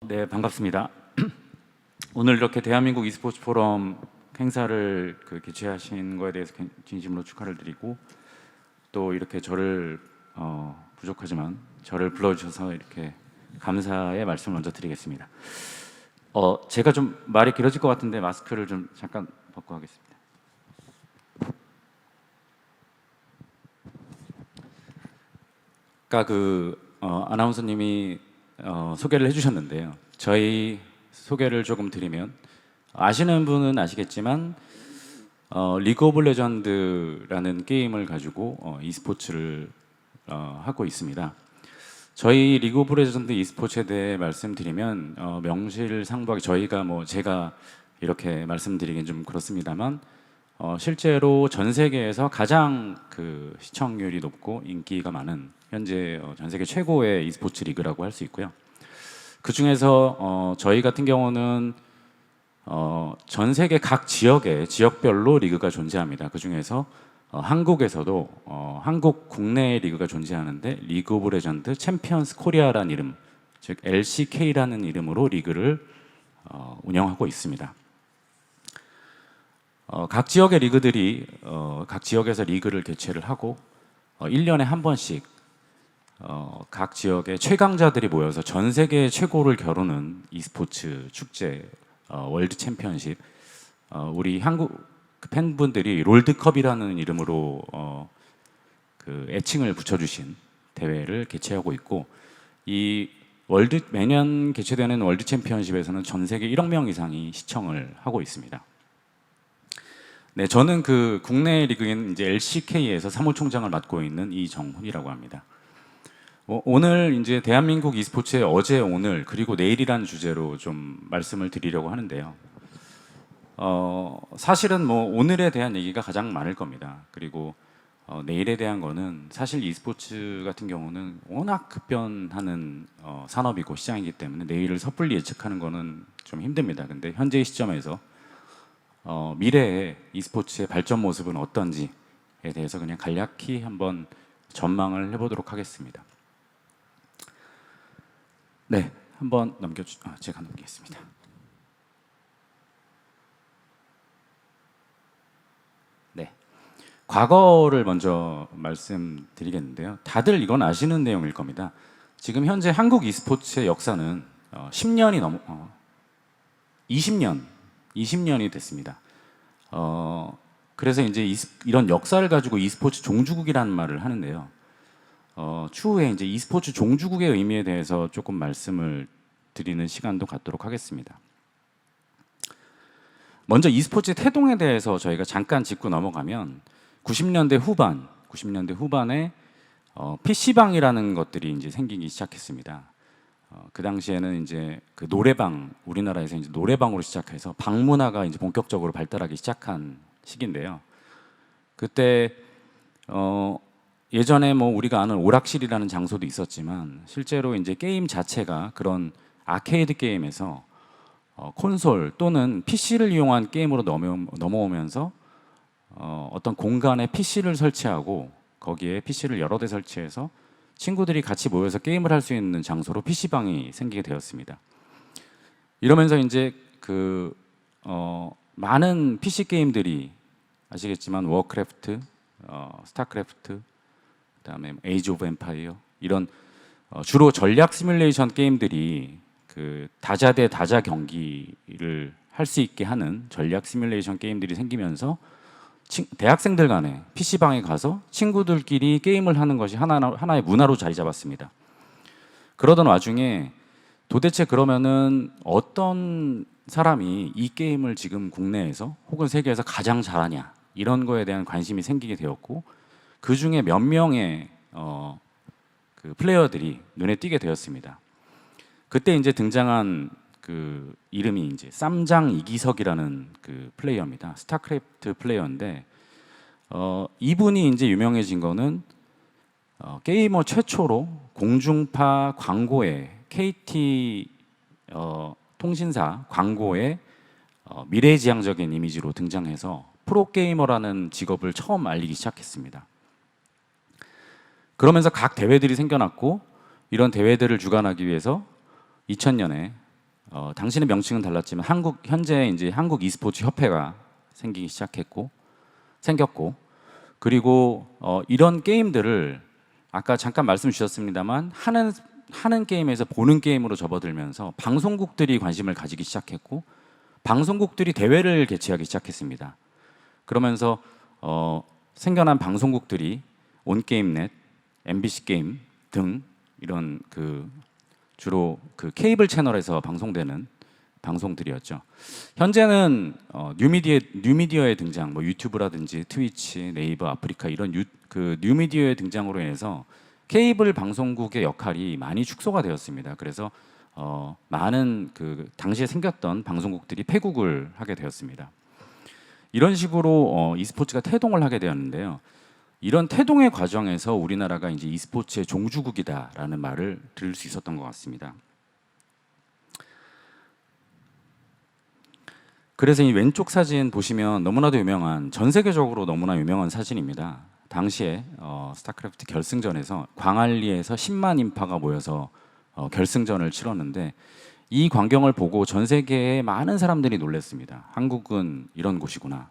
네, 반갑습니다. 오늘 이렇게 대한민국 e스포츠 포럼 행사를 개최하신 거에 대해서 진심으로 축하를 드리고, 또 이렇게 저를 부족하지만 저를 불러주셔서 이렇게 감사의 말씀을 먼저 드리겠습니다. 제가 좀 말이 길어질 것 같은데 마스크를 좀 잠깐 벗고 하겠습니다. 아까 아나운서님이 소개를 해주셨는데요. 저희 소개를 조금 드리면, 아시는 분은 아시겠지만 리그 오브 레전드라는 게임을 가지고 e스포츠를 하고 있습니다. 저희 리그 오브 레전드 e스포츠에 대해 말씀드리면 명실상부하게 제가 이렇게 말씀드리긴 좀 그렇습니다만, 실제로 전 세계에서 가장 시청률이 높고 인기가 많은 현재 전 세계 최고의 e스포츠 리그라고 할 수 있고요. 그 중에서 저희 같은 경우는 전 세계 각 지역별로 리그가 존재합니다. 그 중에서 한국에서도 한국 국내 리그가 존재하는데, 리그 오브 레전드 챔피언스 코리아라는 이름, 즉 LCK라는 이름으로 리그를 운영하고 있습니다. 각 지역의 리그들이 각 지역에서 리그를 개최를 하고 1년에 한 번씩 각 지역의 최강자들이 모여서 전 세계 최고를 겨루는 e스포츠 축제, 월드 챔피언십, 우리 한국 팬분들이 롤드컵이라는 이름으로 애칭을 붙여주신 대회를 개최하고 있고, 매년 개최되는 월드 챔피언십에서는 전 세계 1억 명 이상이 시청을 하고 있습니다. 네, 저는 국내 리그인 이제 LCK에서 사무총장을 맡고 있는 이정훈이라고 합니다. 오늘 이제 대한민국 e스포츠의 어제, 오늘, 그리고 내일이라는 주제로 좀 말씀을 드리려고 하는데요. 사실은 오늘에 대한 얘기가 가장 많을 겁니다. 그리고 내일에 대한 거는, 사실 e스포츠 같은 경우는 워낙 급변하는 산업이고 시장이기 때문에 내일을 섣불리 예측하는 거는 좀 힘듭니다. 근데 현재의 시점에서 미래의 e스포츠의 발전 모습은 어떤지에 대해서 그냥 간략히 한번 전망을 해보도록 하겠습니다. 네, 한번 제가 넘기겠습니다. 네, 과거를 먼저 말씀드리겠는데요. 다들 이건 아시는 내용일 겁니다. 지금 현재 한국 e스포츠의 역사는 20년이 됐습니다. 그래서 이제 이런 역사를 가지고 e스포츠 종주국이라는 말을 하는데요. 추후에 이제 e스포츠 종주국의 의미에 대해서 조금 말씀을 드리는 시간도 갖도록 하겠습니다. 먼저 e스포츠의 태동에 대해서 저희가 잠깐 짚고 넘어가면, 90년대 후반에 PC방이라는 것들이 이제 생기기 시작했습니다. 그 당시에는 이제 노래방, 우리나라에서 이제 노래방으로 시작해서 방 문화가 이제 본격적으로 발달하기 시작한 시기인데요. 그때 예전에 우리가 아는 오락실이라는 장소도 있었지만, 실제로 이제 게임 자체가 그런 아케이드 게임에서 콘솔 또는 PC를 이용한 게임으로 넘어오면서 어떤 공간에 PC를 설치하고 거기에 PC를 여러 대 설치해서 친구들이 같이 모여서 게임을 할 수 있는 장소로 PC방이 생기게 되었습니다. 이러면서 이제 많은 PC 게임들이, 아시겠지만 워크래프트, 스타크래프트, 그다음에 에이지 오브 엠파이어, 이런 주로 전략 시뮬레이션 게임들이 다자 대 다자 경기를 할 수 있게 하는 전략 시뮬레이션 게임들이 생기면서 대학생들 간에 PC방에 가서 친구들끼리 게임을 하는 것이 하나의 문화로 자리 잡았습니다. 그러던 와중에 도대체 그러면은 어떤 사람이 이 게임을 지금 국내에서 혹은 세계에서 가장 잘하냐, 이런 거에 대한 관심이 생기게 되었고, 그 중에 몇 명의 플레이어들이 눈에 띄게 되었습니다. 그때 이제 등장한 이름이 이제 쌈장 이기석이라는 플레이어입니다. 스타크래프트 플레이어인데, 이분이 이제 유명해진 거는 게이머 최초로 공중파 광고에, KT 통신사 광고에 미래지향적인 이미지로 등장해서 프로게이머라는 직업을 처음 알리기 시작했습니다. 그러면서 각 대회들이 생겨났고, 이런 대회들을 주관하기 위해서 2000년에 당시는 명칭은 달랐지만 현재 이제 한국 e스포츠 협회가 생기기 생겼고 그리고 이런 게임들을 아까 잠깐 말씀 주셨습니다만 하는 게임에서 보는 게임으로 접어들면서 방송국들이 관심을 가지기 시작했고 방송국들이 대회를 개최하기 시작했습니다. 그러면서 생겨난 방송국들이 온게임넷, MBC 게임 등 이런 주로 케이블 채널에서 방송되는 방송들이었죠. 현재는 뉴미디어의 등장, 뭐 유튜브라든지 트위치, 네이버, 아프리카 이런 뉴미디어의 등장으로 인해서 케이블 방송국의 역할이 많이 축소가 되었습니다. 그래서 많은 당시에 생겼던 방송국들이 폐국을 하게 되었습니다. 이런 식으로 e스포츠가 태동을 하게 되었는데요. 이런 태동의 과정에서 우리나라가 이제 e스포츠의 종주국이다라는 말을 들을 수 있었던 것 같습니다. 그래서 이 왼쪽 사진 보시면 너무나도 유명한, 전 세계적으로 너무나 유명한 사진입니다. 당시에 스타크래프트 결승전에서 광안리에서 10만 인파가 모여서 결승전을 치렀는데 이 광경을 보고 전 세계의 많은 사람들이 놀랐습니다. 한국은 이런 곳이구나.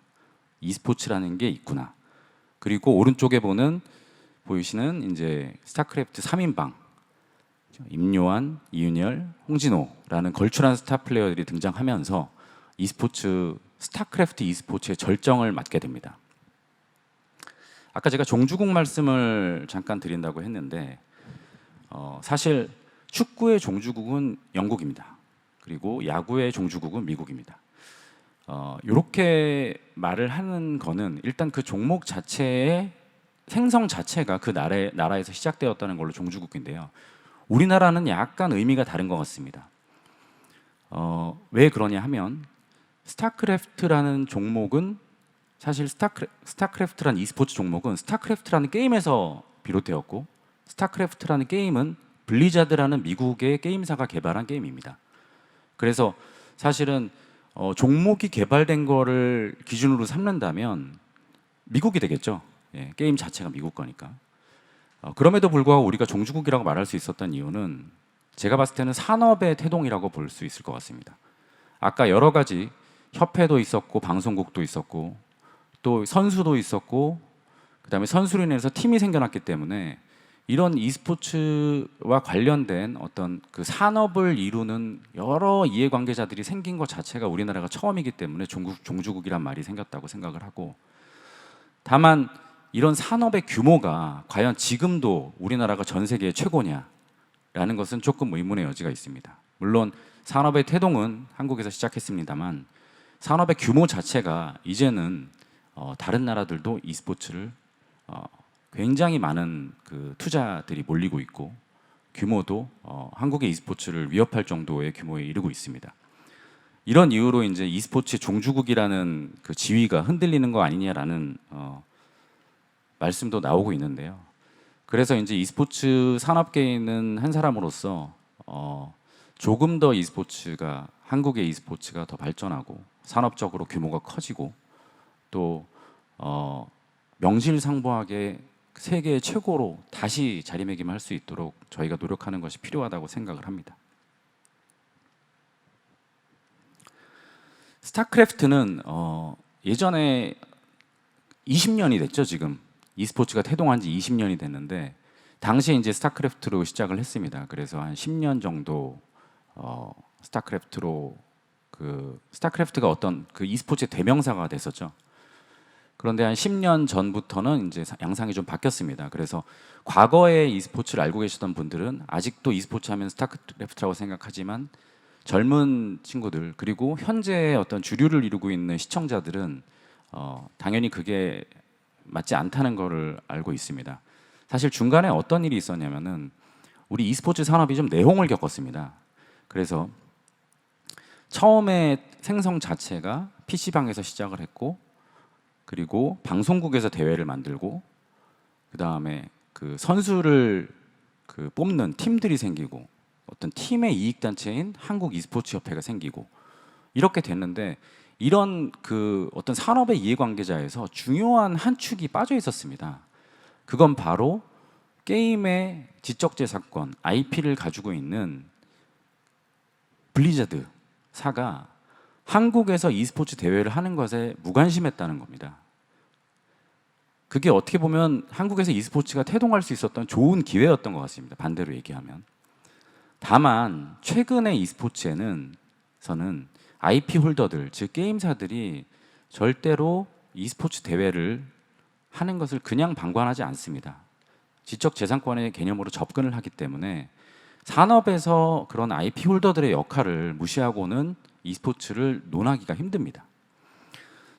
e스포츠라는 게 있구나. 그리고 오른쪽에 보이시는 이제 스타크래프트 3인방 임요한, 이윤열, 홍진호라는 걸출한 스타 플레이어들이 등장하면서 스타크래프트 e스포츠의 절정을 맞게 됩니다. 아까 제가 종주국 말씀을 잠깐 드린다고 했는데 사실 축구의 종주국은 영국입니다. 그리고 야구의 종주국은 미국입니다. 이렇게 말을 하는 거는 일단 그 종목 자체의 생성 자체가 그 나라에서 시작되었다는 걸로 종주국인데요. 우리나라는 약간 의미가 다른 것 같습니다. 왜 그러냐 하면 스타크래프트라는 종목은 사실 스타크래프트라는 e스포츠 종목은 스타크래프트라는 게임에서 비롯되었고 스타크래프트라는 게임은 블리자드라는 미국의 게임사가 개발한 게임입니다. 그래서 사실은 종목이 개발된 거를 기준으로 삼는다면 미국이 되겠죠. 예, 게임 자체가 미국 거니까. 그럼에도 불구하고 우리가 종주국이라고 말할 수 있었던 이유는 제가 봤을 때는 산업의 태동이라고 볼 수 있을 것 같습니다. 아까 여러 가지 협회도 있었고 방송국도 있었고 또 선수도 있었고 그다음에 선수로 인해서 팀이 생겨났기 때문에 이런 e스포츠와 관련된 어떤 그 산업을 이루는 여러 이해관계자들이 생긴 것 자체가 우리나라가 처음이기 때문에 종주국이란 말이 생겼다고 생각을 하고, 다만 이런 산업의 규모가 과연 지금도 우리나라가 전 세계 최고냐라는 것은 조금 의문의 여지가 있습니다. 물론 산업의 태동은 한국에서 시작했습니다만 산업의 규모 자체가 이제는 다른 나라들도 e스포츠를 굉장히 많은 투자들이 몰리고 있고 규모도 한국의 e스포츠를 위협할 정도의 규모에 이르고 있습니다. 이런 이유로 이제 e스포츠 종주국이라는 그 지위가 흔들리는 거 아니냐라는 말씀도 나오고 있는데요. 그래서 이제 e스포츠 산업계에 있는 한 사람으로서 조금 더 한국의 e스포츠가 더 발전하고 산업적으로 규모가 커지고 또 명실상부하게 세계 최고로 다시 자리매김할 수 있도록 저희가 노력하는 것이 필요하다고 생각을 합니다. 스타크래프트는 예전에 20년이 됐죠. 지금 e스포츠가 태동한 지 20년이 됐는데 당시에 이제 스타크래프트로 시작을 했습니다. 그래서 한 10년 정도 스타크래프트가 어떤 e스포츠의 대명사가 됐었죠. 그런데 한 10년 전부터는 이제 양상이 좀 바뀌었습니다. 그래서 과거에 e스포츠를 알고 계시던 분들은 아직도 e스포츠 하면 스타크래프트라고 생각하지만 젊은 친구들 그리고 현재 어떤 주류를 이루고 있는 시청자들은 당연히 그게 맞지 않다는 것을 알고 있습니다. 사실 중간에 어떤 일이 있었냐면은 우리 e스포츠 산업이 좀 내홍을 겪었습니다. 그래서 처음에 생성 자체가 PC방에서 시작을 했고 그리고 방송국에서 대회를 만들고 그 다음에 선수를 뽑는 팀들이 생기고 어떤 팀의 이익단체인 한국 e스포츠 협회가 생기고 이렇게 됐는데 이런 어떤 산업의 이해관계자에서 중요한 한 축이 빠져 있었습니다. 그건 바로 게임의 지적재산권 IP를 가지고 있는 블리자드 사가 한국에서 e스포츠 대회를 하는 것에 무관심했다는 겁니다. 그게 어떻게 보면 한국에서 e스포츠가 태동할 수 있었던 좋은 기회였던 것 같습니다. 반대로 얘기하면. 다만 최근의 e스포츠에는 IP 홀더들, 즉 게임사들이 절대로 e스포츠 대회를 하는 것을 그냥 방관하지 않습니다. 지적재산권의 개념으로 접근을 하기 때문에 산업에서 그런 IP 홀더들의 역할을 무시하고는 e스포츠를 논하기가 힘듭니다.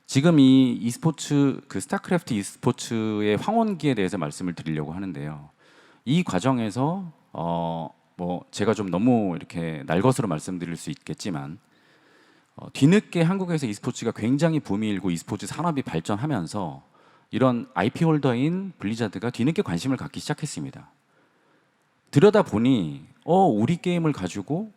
지금 이 e스포츠, 그 스타크래프트 e스포츠의 황혼기에 대해서 말씀을 드리려고 하는데요. 이 과정에서 뭐 제가 좀 너무 이렇게 날것으로 말씀드릴 수 있겠지만 뒤늦게 한국에서 e스포츠가 굉장히 붐이 일고 e스포츠 산업이 발전하면서 이런 IP 홀더인 블리자드가 뒤늦게 관심을 갖기 시작했습니다. 들여다 보니 우리 게임을 가지고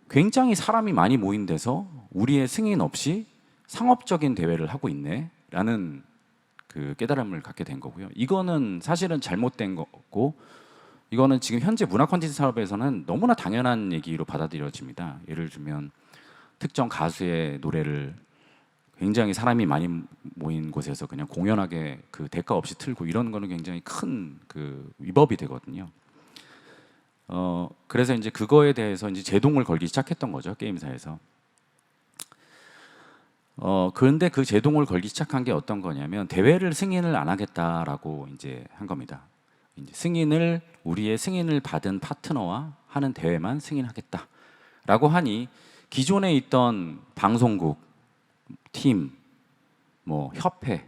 굉장히 사람이 많이 모인 데서 우리의 승인 없이 상업적인 대회를 하고 있네라는 그 깨달음을 갖게 된 거고요. 이거는 사실은 잘못된 거고, 이거는 지금 현재 문화 콘텐츠 산업에서는 너무나 당연한 얘기로 받아들여집니다. 예를 들면 특정 가수의 노래를 굉장히 사람이 많이 모인 곳에서 그냥 공연하게 그 대가 없이 틀고 이런 거는 굉장히 큰 그 위법이 되거든요. 그래서 이제 그거에 대해서 이제 제동을 걸기 시작했던 거죠, 게임사에서. 그런데 그 제동을 걸기 시작한 게 어떤 거냐면 대회를 승인을 안 하겠다라고 이제 한 겁니다. 이제 우리의 승인을 받은 파트너와 하는 대회만 승인하겠다라고 하니 기존에 있던 방송국, 팀, 뭐 협회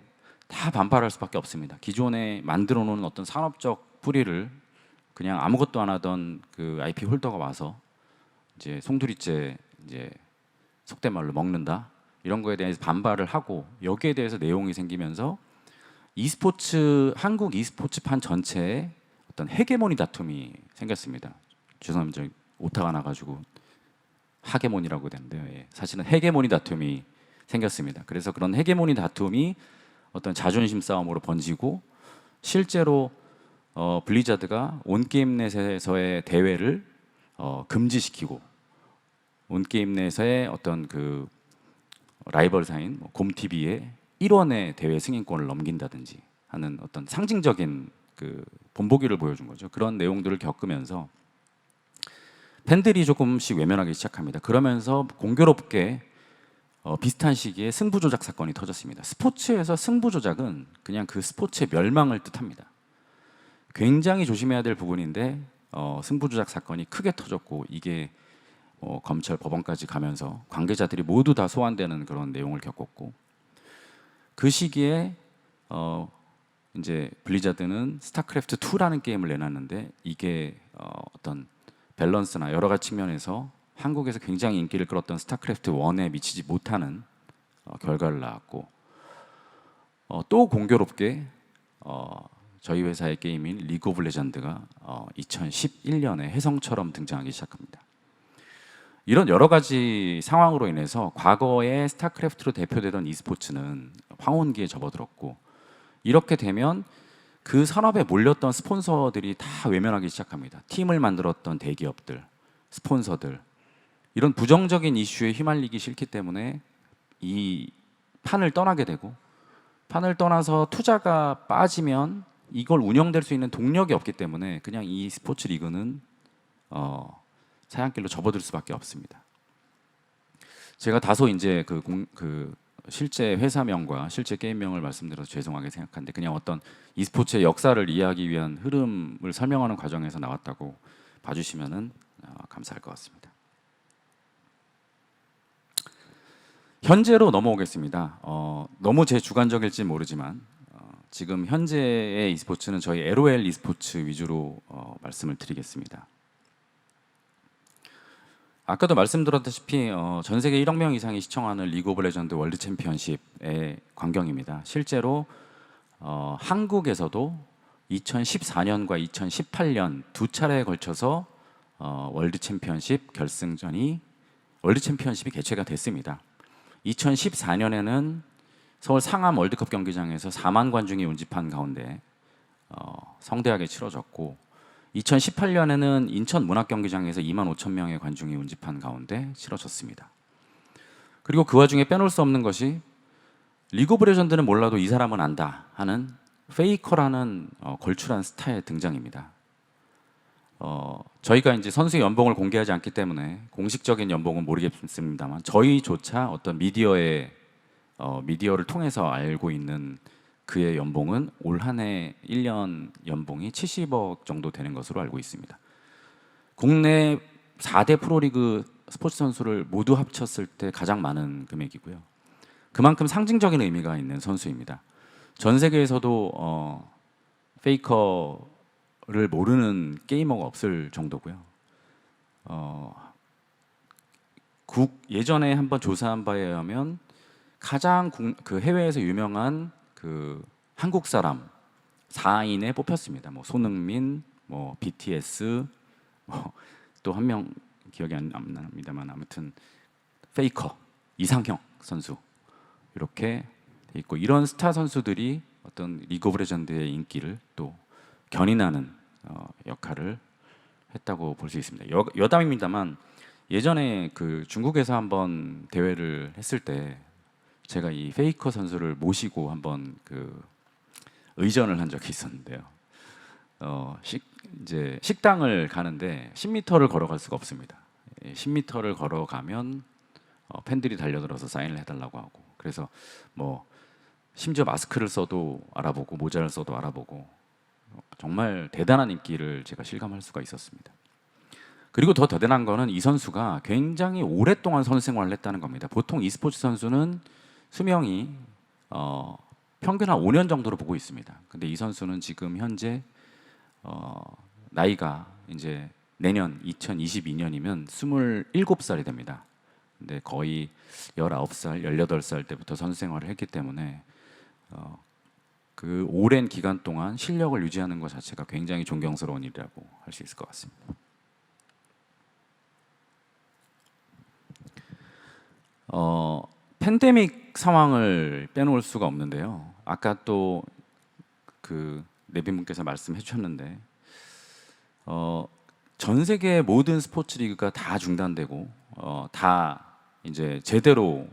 다 반발할 수밖에 없습니다. 기존에 만들어 놓은 어떤 산업적 뿌리를 그냥 아무것도 안 하던 그 IP 홀더가 와서 이제 송두리째 이제 속된 말로 먹는다 이런 거에 대해서 반발을 하고, 여기에 대해서 내용이 생기면서 한국 e스포츠판 전체에 어떤 헤게모니 다툼이 생겼습니다. 죄송합니다. 오타가 나가지고 하게모니라고 되는데요. 예. 사실은 헤게모니 다툼이 생겼습니다. 그래서 그런 헤게모니 다툼이 어떤 자존심 싸움으로 번지고 실제로 블리자드가 온게임넷에서의 대회를 금지시키고 온게임넷의 어떤 그 라이벌사인 곰TV에 1원의 대회 승인권을 넘긴다든지 하는 어떤 상징적인 그 본보기를 보여준 거죠. 그런 내용들을 겪으면서 팬들이 조금씩 외면하기 시작합니다. 그러면서 공교롭게 비슷한 시기에 승부 조작 사건이 터졌습니다. 스포츠에서 승부 조작은 그냥 그 스포츠의 멸망을 뜻합니다. 굉장히 조심해야 될 부분인데 승부 조작 사건이 크게 터졌고 이게 검찰, 법원까지 가면서 관계자들이 모두 다 소환되는 그런 내용을 겪었고, 그 시기에 이제 블리자드는 스타크래프트 2라는 게임을 내놨는데 이게 어떤 밸런스나 여러 가지 측면에서 한국에서 굉장히 인기를 끌었던 스타크래프트 1에 미치지 못하는 결과를 낳았고, 또 공교롭게 저희 회사의 게임인 리그 오브 레전드가 2011년에 혜성처럼 등장하기 시작합니다. 이런 여러 가지 상황으로 인해서 과거에 스타크래프트로 대표되던 e스포츠는 황혼기에 접어들었고, 이렇게 되면 그 산업에 몰렸던 스폰서들이 다 외면하기 시작합니다. 팀을 만들었던 대기업들, 스폰서들, 이런 부정적인 이슈에 휘말리기 싫기 때문에 이 판을 떠나게 되고, 판을 떠나서 투자가 빠지면 이걸 운영될 수 있는 동력이 없기 때문에 그냥 이 스포츠 리그는 사양길로 접어들 수밖에 없습니다. 제가 다소 이제 그 실제 회사명과 실제 게임명을 말씀드려서 죄송하게 생각하는데 그냥 어떤 e스포츠의 역사를 이해하기 위한 흐름을 설명하는 과정에서 나왔다고 봐주시면은 감사할 것 같습니다. 현재로 넘어오겠습니다. 너무 제 주관적일지 모르지만 지금 현재의 e스포츠는 저희 LOL e스포츠 위주로 말씀을 드리겠습니다. 아까도 말씀드렸다시피 전 세계 1억 명 이상이 시청하는 리그 오브 레전드 월드 챔피언십의 광경입니다. 실제로 한국에서도 2014년과 2018년 두 차례에 걸쳐서 월드 챔피언십이 개최가 됐습니다. 2014년에는 서울 상암 월드컵 경기장에서 4만 관중이 운집한 가운데 성대하게 치러졌고, 2018년에는 인천 문학경기장에서 2만 5천 명의 관중이 운집한 가운데 치러졌습니다. 그리고 그 와중에 빼놓을 수 없는 것이 리그 오브 레전드는 몰라도 이 사람은 안다 하는 페이커라는 걸출한 스타의 등장입니다. 저희가 이제 선수의 연봉을 공개하지 않기 때문에 공식적인 연봉은 모르겠습니다만 저희조차 어떤 미디어를 통해서 알고 있는 그의 연봉은 올 한 해 1년 연봉이 70억 정도 되는 것으로 알고 있습니다. 국내 4대 프로리그 스포츠 선수를 모두 합쳤을 때 가장 많은 금액이고요. 그만큼 상징적인 의미가 있는 선수입니다. 전 세계에서도 페이커를 모르는 게이머가 없을 정도고요. 예전에 한번 조사한 바에 의하면 가장 그 해외에서 유명한 그 한국 사람 4인에 뽑혔습니다. 뭐 손흥민, 뭐 BTS, 또 한 명 기억이 안 납니다만 아무튼 페이커, 이상형 선수 이렇게 돼 있고 이런 스타 선수들이 어떤 리그 오브 레전드의 인기를 또 견인하는 역할을 했다고 볼 수 있습니다. 여담입니다만 예전에 그 중국에서 한번 대회를 했을 때 제가 이 페이커 선수를 모시고 한번 그 의전을 한 적이 있었는데요. 이제 식당을 가는데 10m를 걸어갈 수가 없습니다. 10m를 걸어가면 팬들이 달려들어서 사인을 해달라고 하고 그래서 뭐 심지어 마스크를 써도 알아보고 모자를 써도 알아보고 정말 대단한 인기를 제가 실감할 수가 있었습니다. 그리고 더 대단한 거는 이 선수가 굉장히 오랫동안 선수 생활을 했다는 겁니다. 보통 e스포츠 선수는 수명이 평균 한 5년 정도로 보고 있습니다. 근데 이 선수는 지금 현재 나이가 이제 내년 2022년이면 27살이 됩니다. 근데 거의 19살, 18살 때부터 선수 생활을 했기 때문에 그 오랜 기간 동안 실력을 유지하는 것 자체가 굉장히 존경스러운 일이라고 할 수 있을 것 같습니다. 팬데믹 상황을 빼놓을 수가 없는데요. 아까 또 그 네빈분께서 말씀해 주셨는데 전 세계 모든 스포츠 리그가 다 중단되고 다 이제 제대로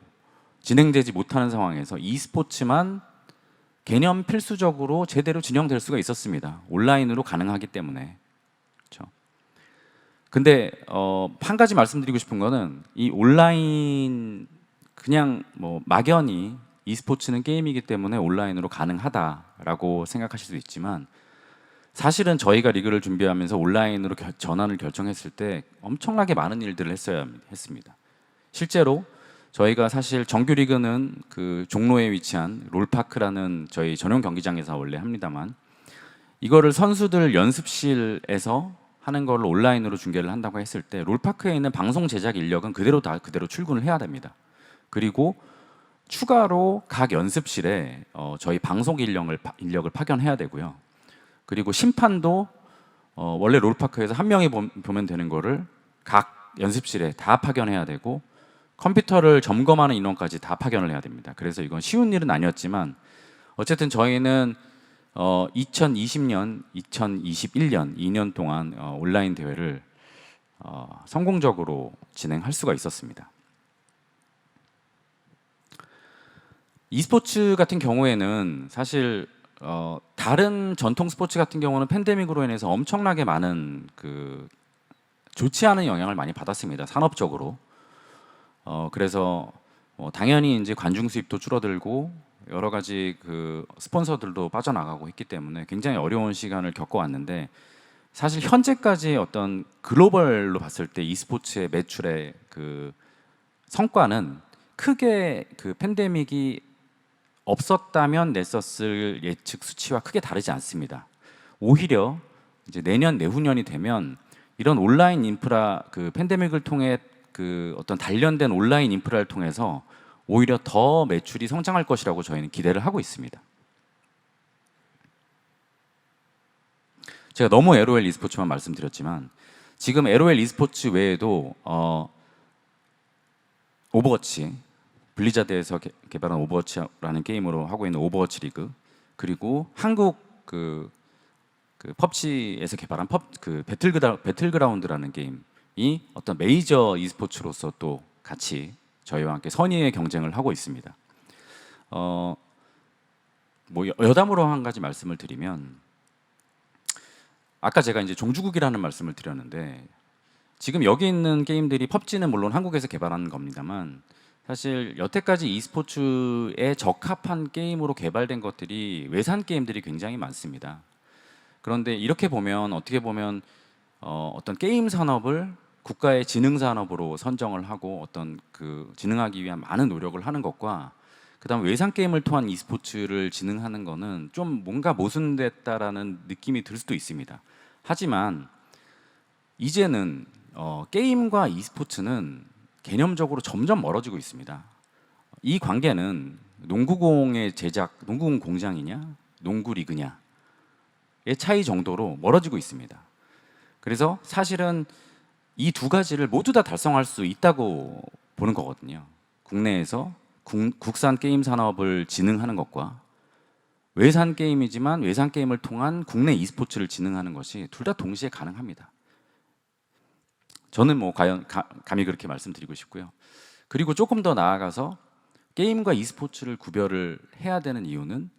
진행되지 못하는 상황에서 e스포츠만 개념 필수적으로 제대로 진행될 수가 있었습니다. 온라인으로 가능하기 때문에. 그렇죠. 근데 한 가지 말씀드리고 싶은 거는 이 온라인 그냥 뭐 막연히 e스포츠는 게임이기 때문에 온라인으로 가능하다라고 생각하실 수 있지만 사실은 저희가 리그를 준비하면서 온라인으로 전환을 결정했을 때 엄청나게 많은 일들을 했습니다. 실제로 저희가 사실 정규 리그는 그 종로에 위치한 롤파크라는 저희 전용 경기장에서 원래 합니다만 이거를 선수들 연습실에서 하는 걸로 온라인으로 중계를 한다고 했을 때 롤파크에 있는 방송 제작 인력은 그대로 출근을 해야 됩니다. 그리고 추가로 각 연습실에 저희 방송 인력을 파견해야 되고요. 그리고 심판도 원래 롤파크에서 한 명이 보면 되는 거를 각 연습실에 다 파견해야 되고 컴퓨터를 점검하는 인원까지 다 파견을 해야 됩니다. 그래서 이건 쉬운 일은 아니었지만 어쨌든 저희는 2020년, 2021년 2년 동안 온라인 대회를 성공적으로 진행할 수가 있었습니다. e스포츠 같은 경우에는 사실 다른 전통 스포츠 같은 경우는 팬데믹으로 인해서 엄청나게 많은 그 좋지 않은 영향을 많이 받았습니다. 산업적으로. 그래서 당연히 이제 관중 수입도 줄어들고 여러 가지 그 스폰서들도 빠져나가고 했기 때문에 굉장히 어려운 시간을 겪어왔는데 사실 현재까지 어떤 글로벌로 봤을 때 e스포츠의 매출의 그 성과는 크게 그 팬데믹이 없었다면 냈었을 예측 수치와 크게 다르지 않습니다. 오히려 이제 내년 내후년이 되면 이런 온라인 인프라 그 팬데믹을 통해 그 어떤 단련된 온라인 인프라를 통해서 오히려 더 매출이 성장할 것이라고 저희는 기대를 하고 있습니다. 제가 너무 LOL e스포츠만 말씀드렸지만 지금 LOL e스포츠 외에도 오버워치 블리자드에서 개발한 오버워치라는 게임으로 하고 있는 오버워치 리그 그리고 한국 그 펍지에서 개발한 배틀그라운드라는 게임이 어떤 메이저 e스포츠로서 또 같이 저희와 함께 선의의 경쟁을 하고 있습니다. 뭐 여담으로 한 가지 말씀을 드리면, 아까 제가 이제 종주국이라는 말씀을 드렸는데, 지금 여기 있는 게임들이 펍지는 물론 한국에서 개발한 겁니다만, 사실 여태까지 e스포츠에 적합한 게임으로 개발된 것들이 외산 게임들이 굉장히 많습니다. 그런데 이렇게 보면 어떻게 보면 어떤 게임 산업을 국가의 지능 산업으로 선정을 하고 어떤 그 지능하기 위한 많은 노력을 하는 것과, 그다음 외산 게임을 통한 e스포츠를 지능하는 거는 좀 뭔가 모순됐다라는 느낌이 들 수도 있습니다. 하지만 이제는 게임과 e스포츠는 개념적으로 점점 멀어지고 있습니다. 이 관계는 농구공의 제작, 농구공 공장이냐, 농구 리그냐의 차이 정도로 멀어지고 있습니다. 그래서 사실은 이 두 가지를 모두 다 달성할 수 있다고 보는 거거든요. 국내에서 국산 게임 산업을 지능하는 것과 외산 게임이지만 외산 게임을 통한 국내 e스포츠를 지능하는 것이 둘 다 동시에 가능합니다. 저는 뭐 과연 감히 그렇게 말씀드리고 싶고요. 그리고 조금 더 나아가서 게임과 e스포츠를 구별을 해야 되는 이유는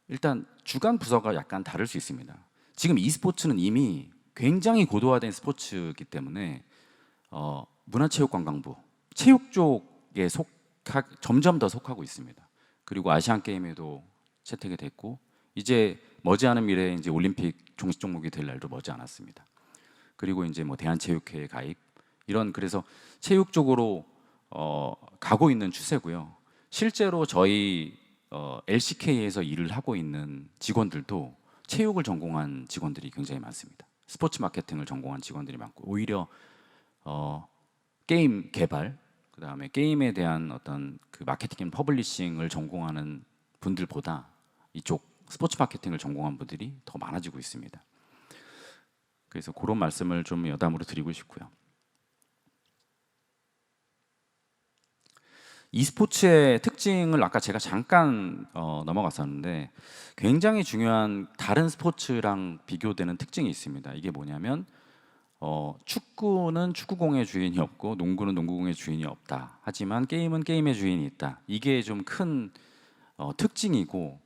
일단 주간 부서가 약간 다를 수 있습니다. 지금 e스포츠는 이미 굉장히 고도화된 스포츠이기 때문에 문화체육관광부, 체육 쪽에 점점 더 속하고 있습니다. 그리고 아시안 게임에도 채택이 됐고, 이제 머지않은 미래에 이제 올림픽 종식 종목이 될 날도 머지 않았습니다. 그리고 이제 뭐 대한체육회에 가입, 이런, 그래서 체육 쪽으로 가고 있는 추세고요. 실제로 저희 LCK에서 일을 하고 있는 직원들도 체육을 전공한 직원들이 굉장히 많습니다. 스포츠 마케팅을 전공한 직원들이 많고, 오히려 게임 개발, 그다음에 게임에 대한 어떤 그 마케팅 앤 퍼블리싱을 전공하는 분들보다 이쪽 스포츠 마케팅을 전공한 분들이 더 많아지고 있습니다. 그래서 그런 말씀을 좀 여담으로 드리고 싶고요. e스포츠의 특징을 아까 제가 잠깐 넘어갔었는데, 굉장히 중요한 다른 스포츠랑 비교되는 특징이 있습니다. 이게 뭐냐면 축구는 축구공의 주인이 없고 농구는 농구공의 주인이 없다. 하지만 게임은 게임의 주인이 있다. 이게 좀 큰 특징이고,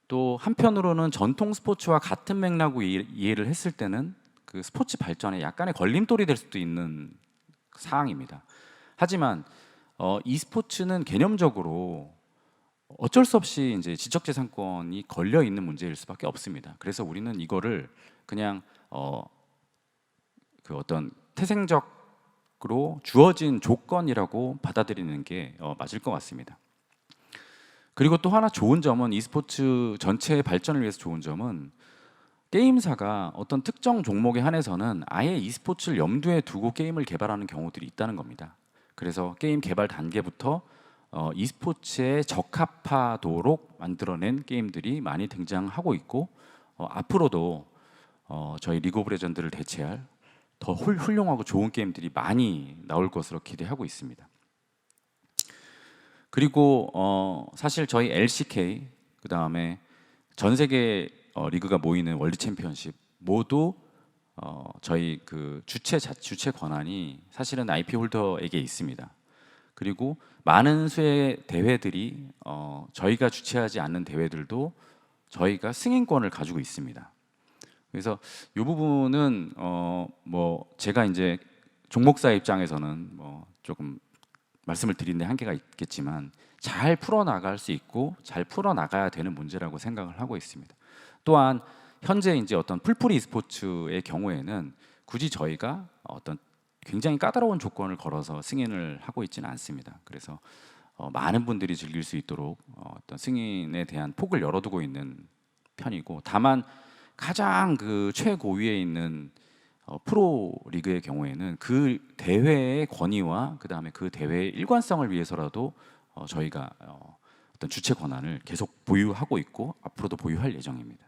또 한편으로는 전통 스포츠와 같은 맥락으로 이해를 했을 때는 그 스포츠 발전에 약간의 걸림돌이 될 수도 있는 사항입니다. 하지만 e스포츠는 개념적으로 어쩔 수 없이 이제 지적재산권이 걸려 있는 문제일 수밖에 없습니다. 그래서 우리는 이거를 그냥 그 어떤 태생적으로 주어진 조건이라고 받아들이는 게 맞을 것 같습니다. 그리고 또 하나 좋은 점은, e스포츠 전체의 발전을 위해서 좋은 점은, 게임사가 어떤 특정 종목에 한해서는 아예 e스포츠를 염두에 두고 게임을 개발하는 경우들이 있다는 겁니다. 그래서 게임 개발 단계부터 e스포츠에 적합하도록 만들어낸 게임들이 많이 등장하고 있고, 앞으로도 저희 리그 오브 레전드를 대체할 더 훌륭하고 좋은 게임들이 많이 나올 것으로 기대하고 있습니다. 그리고 사실 저희 LCK, 그 다음에 전 세계 리그가 모이는 월드 챔피언십 모두 저희 그 주최 권한이 사실은 IP 홀더에게 있습니다. 그리고 많은 수의 대회들이 저희가 주최하지 않는 대회들도 저희가 승인권을 가지고 있습니다. 그래서 이 부분은 뭐 제가 이제 종목사 입장에서는 뭐 조금 말씀을 드리는데 한계가 있겠지만, 잘 풀어나갈 수 있고 잘 풀어나가야 되는 문제라고 생각을 하고 있습니다. 또한 현재 이제 어떤 풀프리 e스포츠의 경우에는 굳이 저희가 어떤 굉장히 까다로운 조건을 걸어서 승인을 하고 있지는 않습니다. 그래서 많은 분들이 즐길 수 있도록 어떤 승인에 대한 폭을 열어두고 있는 편이고, 다만 가장 그 최고위에 있는 프로 리그의 경우에는 그 대회의 권위와 그 다음에 그 대회의 일관성을 위해서라도 저희가 어떤 주최 권한을 계속 보유하고 있고 앞으로도 보유할 예정입니다.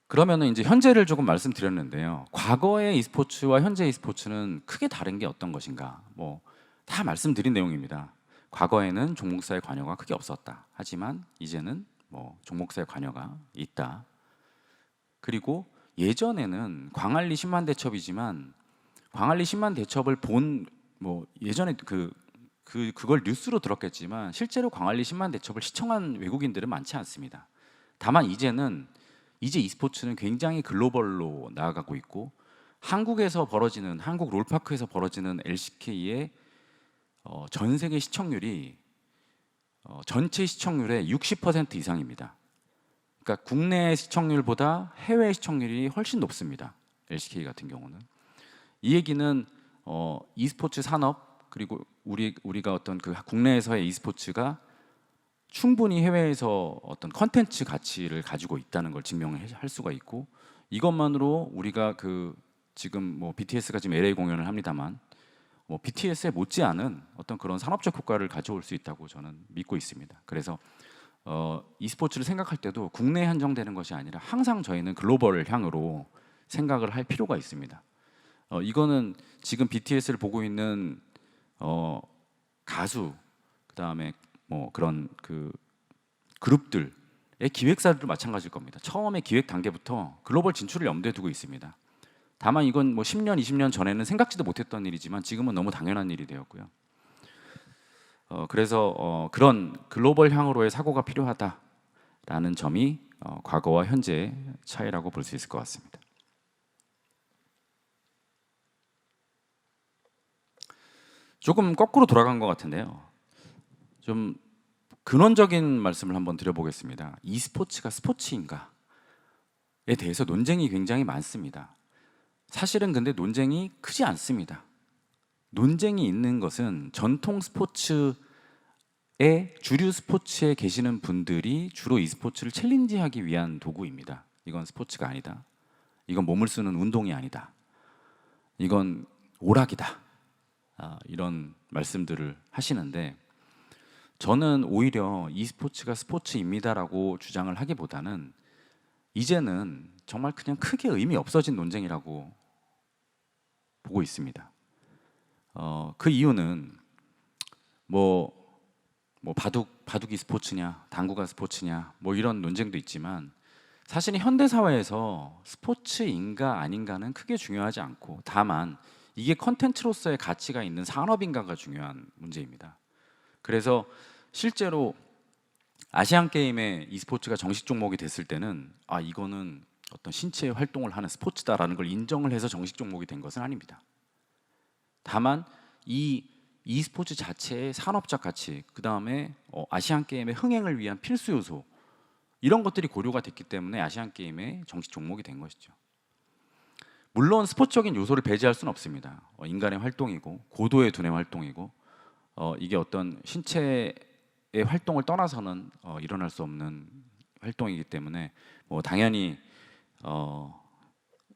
그러면은 이제 현재를 조금 말씀드렸는데요. 과거의 e스포츠와 현재 e스포츠는 크게 다른 게 어떤 것인가? 뭐 다 말씀드린 내용입니다. 과거에는 종목사의 관여가 크게 없었다. 하지만 이제는 뭐 종목사의 관여가 있다. 그리고 예전에는 광안리 10만 대첩이지만 광안리 10만 대첩을 본 뭐 예전에 그걸 뉴스로 들었겠지만 실제로 광안리 10만 대첩을 시청한 외국인들은 많지 않습니다. 다만 이제 e스포츠는 굉장히 글로벌로 나아가고 있고 한국 롤파크에서 벌어지는 LCK의 전 세계 시청률이 전체 시청률의 60% 이상입니다. 그러니까 국내 시청률보다 해외 시청률이 훨씬 높습니다. LCK 같은 경우는. 이 얘기는 e스포츠 산업 그리고 우리가 어떤 그 국내에서의 e스포츠가 충분히 해외에서 어떤 컨텐츠 가치를 가지고 있다는 걸 증명할 수가 있고, 이것만으로 우리가 지금 뭐 BTS가 지금 LA 공연을 합니다만 뭐 BTS에 못지않은 어떤 그런 산업적 효과를 가져올 수 있다고 저는 믿고 있습니다. 그래서 e스포츠를 생각할 때도 국내에 한정되는 것이 아니라 항상 저희는 글로벌 향으로 생각을 할 필요가 있습니다. 이거는 지금 BTS를 보고 있는 가수, 그다음에 뭐 그런 그룹들의 기획사들도 마찬가지일 겁니다. 처음에 기획 단계부터 글로벌 진출을 염두에 두고 있습니다. 다만 이건 뭐 10년, 20년 전에는 생각지도 못했던 일이지만 지금은 너무 당연한 일이 되었고요. 그래서 그런 글로벌 향으로의 사고가 필요하다라는 점이 과거와 현재의 차이라고 볼 수 있을 것 같습니다. 조금 거꾸로 돌아간 것 같은데요. 좀 근원적인 말씀을 한번 드려보겠습니다. e스포츠가 스포츠인가에 대해서 논쟁이 굉장히 많습니다. 사실은 근데 논쟁이 크지 않습니다. 논쟁이 있는 것은 전통 스포츠의 주류 스포츠에 계시는 분들이 주로 e스포츠를 챌린지하기 위한 도구입니다. 이건 스포츠가 아니다. 이건 몸을 쓰는 운동이 아니다. 이건 오락이다. 이런 말씀들을 하시는데, 저는 오히려 e스포츠가 스포츠입니다라고 주장을 하기보다는 이제는 정말 그냥 크게 의미 없어진 논쟁이라고 보고 있습니다. 그 이유는 뭐 바둑이 스포츠냐, 당구가 스포츠냐, 뭐 이런 논쟁도 있지만 사실은 현대 사회에서 스포츠인가 아닌가는 크게 중요하지 않고, 다만 이게 컨텐츠로서의 가치가 있는 산업인가가 중요한 문제입니다. 그래서 실제로 아시안 게임에 e스포츠가 정식 종목이 됐을 때는 이거는 어떤 신체 활동을 하는 스포츠다라는 걸 인정을 해서 정식 종목이 된 것은 아닙니다. 다만 이 e스포츠 자체의 산업적 가치, 그 다음에 아시안 게임의 흥행을 위한 필수 요소, 이런 것들이 고려가 됐기 때문에 아시안 게임의 정식 종목이 된 것이죠. 물론 스포츠적인 요소를 배제할 수는 없습니다. 인간의 활동이고 고도의 두뇌 활동이고 이게 어떤 신체의 활동을 떠나서는 일어날 수 없는 활동이기 때문에 뭐 당연히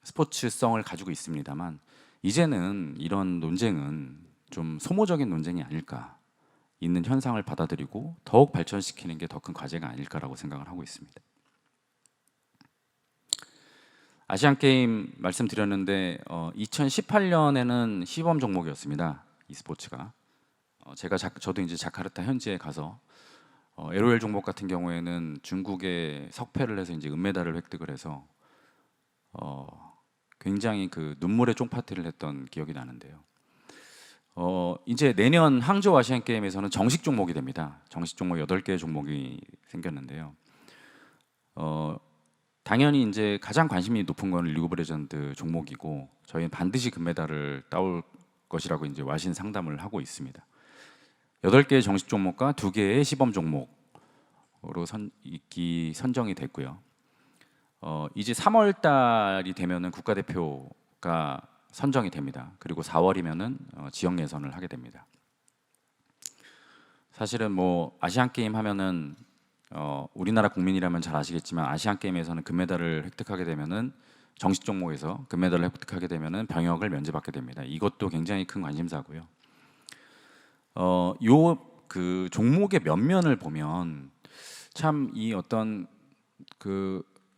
스포츠성을 가지고 있습니다만, 이제는 이런 논쟁은 좀 소모적인 논쟁이 아닐까, 있는 현상을 받아들이고 더욱 발전시키는 게 더 큰 과제가 아닐까라고 생각을 하고 있습니다. 아시안 게임 말씀드렸는데 2018년에는 시범 종목이었습니다. e스포츠가. 저도 이제 자카르타 현지에 가서 LOL 종목 같은 경우에는 중국에 석패를 해서 이제 은메달을 획득을 해서 굉장히 눈물의 쫑파티를 했던 기억이 나는데요. 이제 내년 항저우 아시안 게임에서는 정식 종목이 됩니다. 정식 종목 8개의 종목이 생겼는데요. 당연히 이제 가장 관심이 높은 건 리그 오브 레전드 종목이고, 저희는 반드시 금메달을 따올 것이라고 이제 와신 상담을 하고 있습니다. 8개의 정식 종목과 2개의 시범 종목으로 선정이 됐고요. 이제 3월 달이 되면은 국가대표가 선정이 됩니다. 그리고 4월이면은 지역 예선을 하게 됩니다. 사실은 뭐 아시안 게임 하면은 우리나라 국민이라면 잘 아시겠지만, 아시안 게임에서는 금메달을 획득하게 되면은 정식 종목에서 금메달을 획득하게 되면은 병역을 면제받게 됩니다. 이것도 굉장히 큰 관심사고요. 그 종목의 면면을 보면 참 이 어떤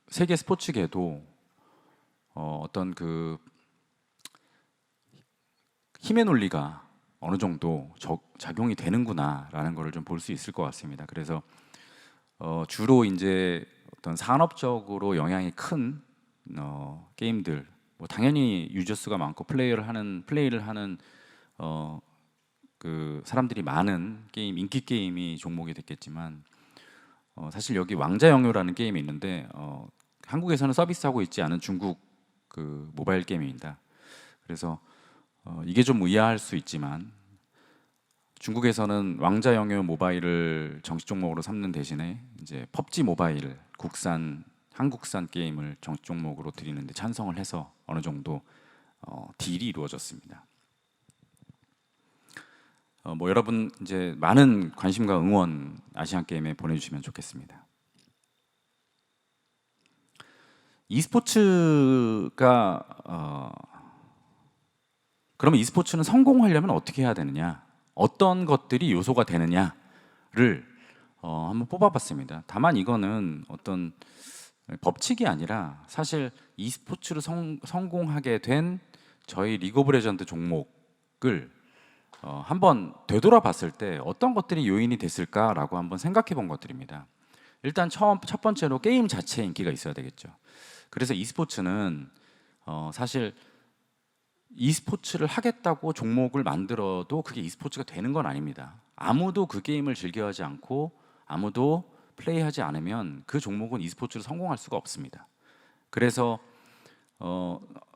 세계 스포츠계도 어떤 힘의 논리가 어느 정도 작용이 되는구나라는 것을 좀 볼 수 있을 것 같습니다. 그래서 주로 이제 어떤 산업적으로 영향이 큰 게임들, 뭐 당연히 유저 수가 많고 플레이를 하는 그 사람들이 많은 게임, 인기 게임이 종목이 됐겠지만 사실 여기 왕자영요라는 게임이 있는데 한국에서는 서비스하고 있지 않은 중국 그 모바일 게임입니다. 그래서 이게 좀 의아할 수 있지만 중국에서는 왕자영요 모바일을 정식 종목으로 삼는 대신에 이제 펍지 모바일 한국산 게임을 정식 종목으로 드리는데 찬성을 해서 어느 정도 딜이 이루어졌습니다. 뭐 여러분 이제 많은 관심과 응원 아시안 게임에 보내주시면 좋겠습니다. e스포츠가 그러면 e스포츠는 성공하려면 어떻게 해야 되느냐? 어떤 것들이 요소가 되느냐를 한번 뽑아봤습니다. 다만 이거는 어떤 법칙이 아니라 사실 e스포츠로 성공하게 된 저희 리그 오브 레전드 종목을 한번 되돌아봤을 때 어떤 것들이 요인이 됐을까라고 한번 생각해 본 것들입니다. 일단 첫 번째로 게임 자체에 인기가 있어야 되겠죠. 그래서 e스포츠는 사실 e스포츠를 하겠다고 종목을 만들어도 그게 e스포츠가 되는 건 아닙니다. 아무도 그 게임을 즐겨하지 않고 아무도 플레이하지 않으면 그 종목은 e스포츠로 성공할 수가 없습니다. 그래서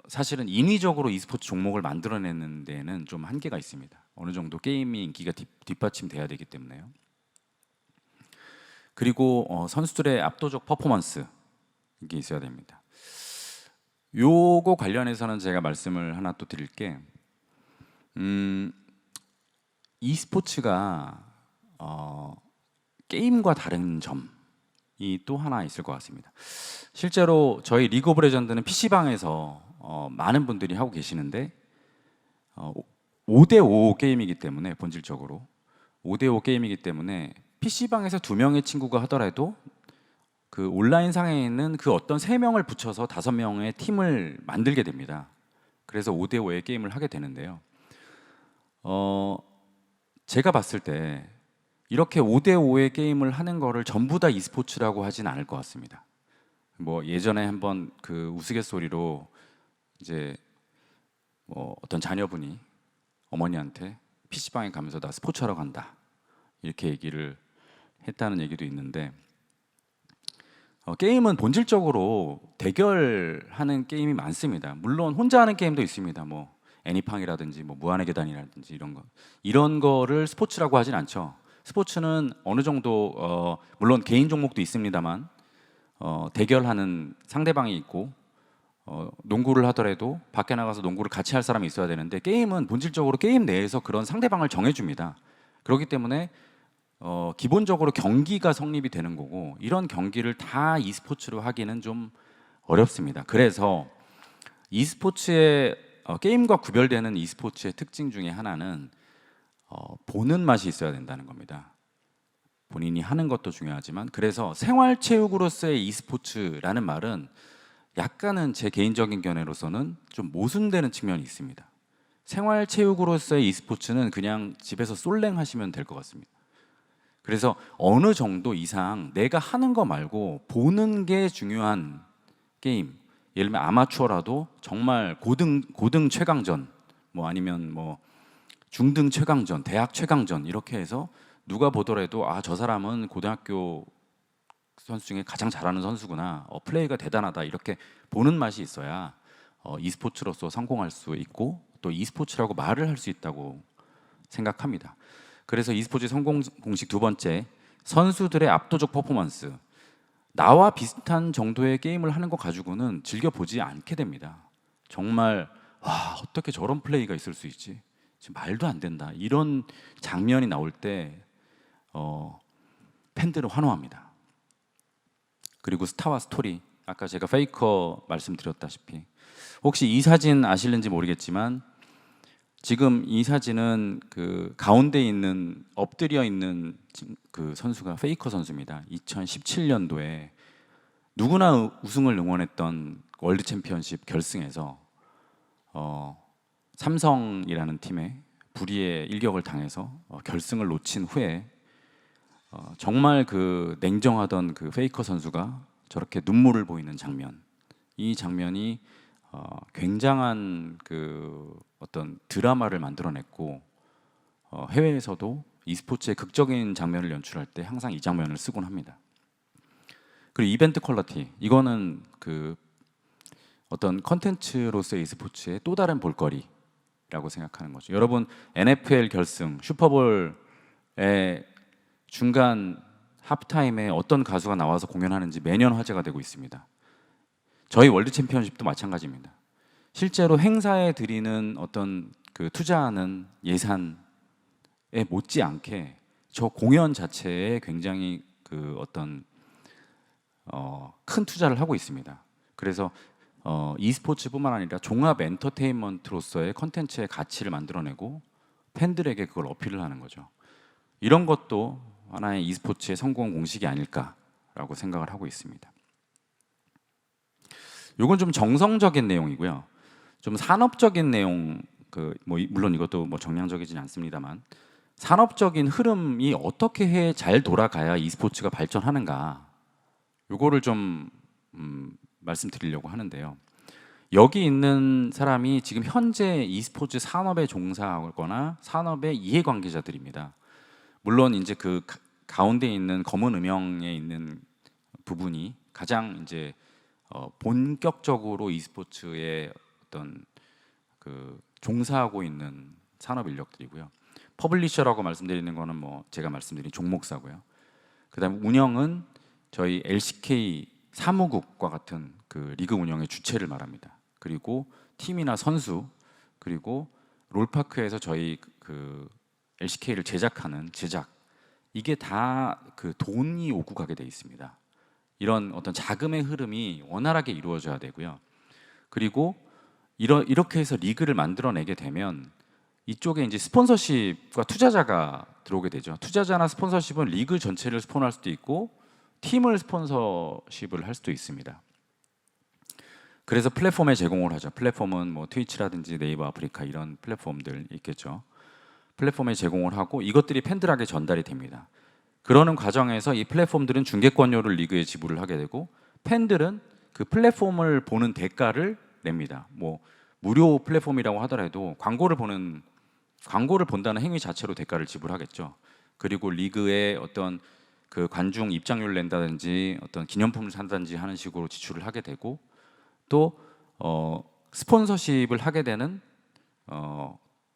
사실은 인위적으로 e스포츠 종목을 만들어내는 데는 좀 한계가 있습니다. 어느 정도 게임이 인기가 뒷받침돼야 되기 때문에요. 그리고 선수들의 압도적 퍼포먼스 이게 있어야 됩니다. 요거 관련해서는 제가 말씀을 하나 또 드릴게. e스포츠가 게임과 다른 점이 또 하나 있을 것 같습니다. 실제로 저희 리그 오브 레전드는 PC방에서 많은 분들이 하고 계시는데 5대5 게임이기 때문에 본질적으로 5대5 게임이기 때문에 PC방에서 2명의 친구가 하더라도 그 온라인 상에 있는 그 어떤 3명을 붙여서 5명의 팀을 만들게 됩니다. 그래서 5대5의 게임을 하게 되는데요. 제가 봤을 때 이렇게 5대5의 게임을 하는 거를 전부 다 e스포츠라고 하진 않을 것 같습니다. 뭐 예전에 한번 그 우스갯소리로 이제 뭐 어떤 자녀분이 어머니한테 PC방에 가면서 나 스포츠하러 간다 이렇게 얘기를 했다는 얘기도 있는데 게임은 본질적으로 대결하는 게임이 많습니다. 물론 혼자 하는 게임도 있습니다. 뭐 애니팡이라든지 뭐 무한의 계단이라든지 이런 거를 스포츠라고 하진 않죠. 스포츠는 어느 정도 물론 개인 종목도 있습니다만 대결하는 상대방이 있고 농구를 하더라도 밖에 나가서 농구를 같이 할 사람이 있어야 되는데 게임은 본질적으로 게임 내에서 그런 상대방을 정해줍니다. 그렇기 때문에 기본적으로 경기가 성립이 되는 거고 이런 경기를 다 e스포츠로 하기는 좀 어렵습니다. 그래서 e스포츠의 게임과 구별되는 e스포츠의 특징 중에 하나는 보는 맛이 있어야 된다는 겁니다. 본인이 하는 것도 중요하지만 그래서 생활체육으로서의 e스포츠라는 말은 약간은 제 개인적인 견해로서는 좀 모순되는 측면이 있습니다. 생활체육으로서의 e스포츠는 그냥 집에서 솔랭 하시면 될 것 같습니다. 그래서 어느 정도 이상 내가 하는 거 말고 보는 게 중요한 게임, 예를 들면 아마추어라도 정말 고등 최강전, 뭐 아니면 뭐 중등 최강전, 대학 최강전 이렇게 해서 누가 보더라도 아, 저 사람은 고등학교 선수 중에 가장 잘하는 선수구나, 플레이가 대단하다 이렇게 보는 맛이 있어야 e스포츠로서 성공할 수 있고 또 e스포츠라고 말을 할 수 있다고 생각합니다. 그래서 e스포츠 성공 공식 두 번째, 선수들의 압도적 퍼포먼스. 나와 비슷한 정도의 게임을 하는 거 가지고는 즐겨보지 않게 됩니다. 정말 와, 어떻게 저런 플레이가 있을 수 있지? 지금 말도 안 된다. 이런 장면이 나올 때 팬들은 환호합니다. 그리고 스타와 스토리, 아까 제가 페이커 말씀드렸다시피 혹시 이 사진 아실는지 모르겠지만 지금 이 사진은 그 가운데 있는 엎드려 있는 그 선수가 페이커 선수입니다. 2017년도에 누구나 우승을 응원했던 월드 챔피언십 결승에서 삼성이라는 팀에 불의의 일격을 당해서 결승을 놓친 후에 정말 그 냉정하던 그 페이커 선수가 저렇게 눈물을 보이는 장면, 이 장면이 굉장한 그 어떤 드라마를 만들어냈고 해외에서도 e스포츠의 극적인 장면을 연출할 때 항상 이 장면을 쓰곤 합니다. 그리고 이벤트 퀄리티, 이거는 그 어떤 컨텐츠로서의 e스포츠의 또 다른 볼거리라고 생각하는 거죠. 여러분 NFL 결승, 슈퍼볼의 중간 하프타임에 어떤 가수가 나와서 공연하는지 매년 화제가 되고 있습니다. 저희 월드 챔피언십도 마찬가지입니다. 실제로 행사에 드리는 어떤 그 투자하는 예산에 못지않게 저 공연 자체에 굉장히 그 어떤 큰 투자를 하고 있습니다. 그래서 e스포츠뿐만 아니라 종합 엔터테인먼트로서의 컨텐츠의 가치를 만들어내고 팬들에게 그걸 어필을 하는 거죠. 이런 것도 하나의 e스포츠의 성공 공식이 아닐까라고 생각을 하고 있습니다. 이건 좀 정성적인 내용이고요. 좀 산업적인 내용, 물론 이것도 뭐 정량적이진 않습니다만 산업적인 흐름이 어떻게 해 잘 돌아가야 e스포츠가 발전하는가, 요거를 좀 말씀드리려고 하는데요. 여기 있는 사람이 지금 현재 e스포츠 산업에 종사하거나 산업의 이해관계자들입니다. 물론 이제 그 가운데 있는 검은 음영에 있는 부분이 가장 이제 본격적으로 e스포츠에 어떤 그 종사하고 있는 산업 인력들이고요. 퍼블리셔라고 말씀드리는 거는 뭐 제가 말씀드린 종목사고요. 그다음에 운영은 저희 LCK 사무국과 같은 그 리그 운영의 주체를 말합니다. 그리고 팀이나 선수, 그리고 롤파크에서 저희 그 LCK를 제작하는 제작, 이게 다 그 돈이 오고 가게 돼 있습니다. 이런 어떤 자금의 흐름이 원활하게 이루어져야 되고요. 그리고 이렇게 해서 리그를 만들어내게 되면 이쪽에 이제 스폰서십과 투자자가 들어오게 되죠. 투자자나 스폰서십은 리그 전체를 스폰할 수도 있고 팀을 스폰서십을 할 수도 있습니다. 그래서 플랫폼에 제공을 하죠. 플랫폼은 뭐 트위치라든지 네이버 아프리카 이런 플랫폼들 있겠죠. 플랫폼에 제공을 하고 이것들이 팬들에게 전달이 됩니다. 그러는 과정에서 이 플랫폼들은 중계권료를 리그에 지불을 하게 되고 팬들은 그 플랫폼을 보는 대가를 냅니다. 뭐 무료 플랫폼이라고 하더라도 광고를 본다는 행위 자체로 대가를 지불하겠죠. 그리고 리그에 어떤 그 관중 입장료를 낸다든지 어떤 기념품을 산다든지 하는 식으로 지출을 하게 되고 또 스폰서십을 하게 되는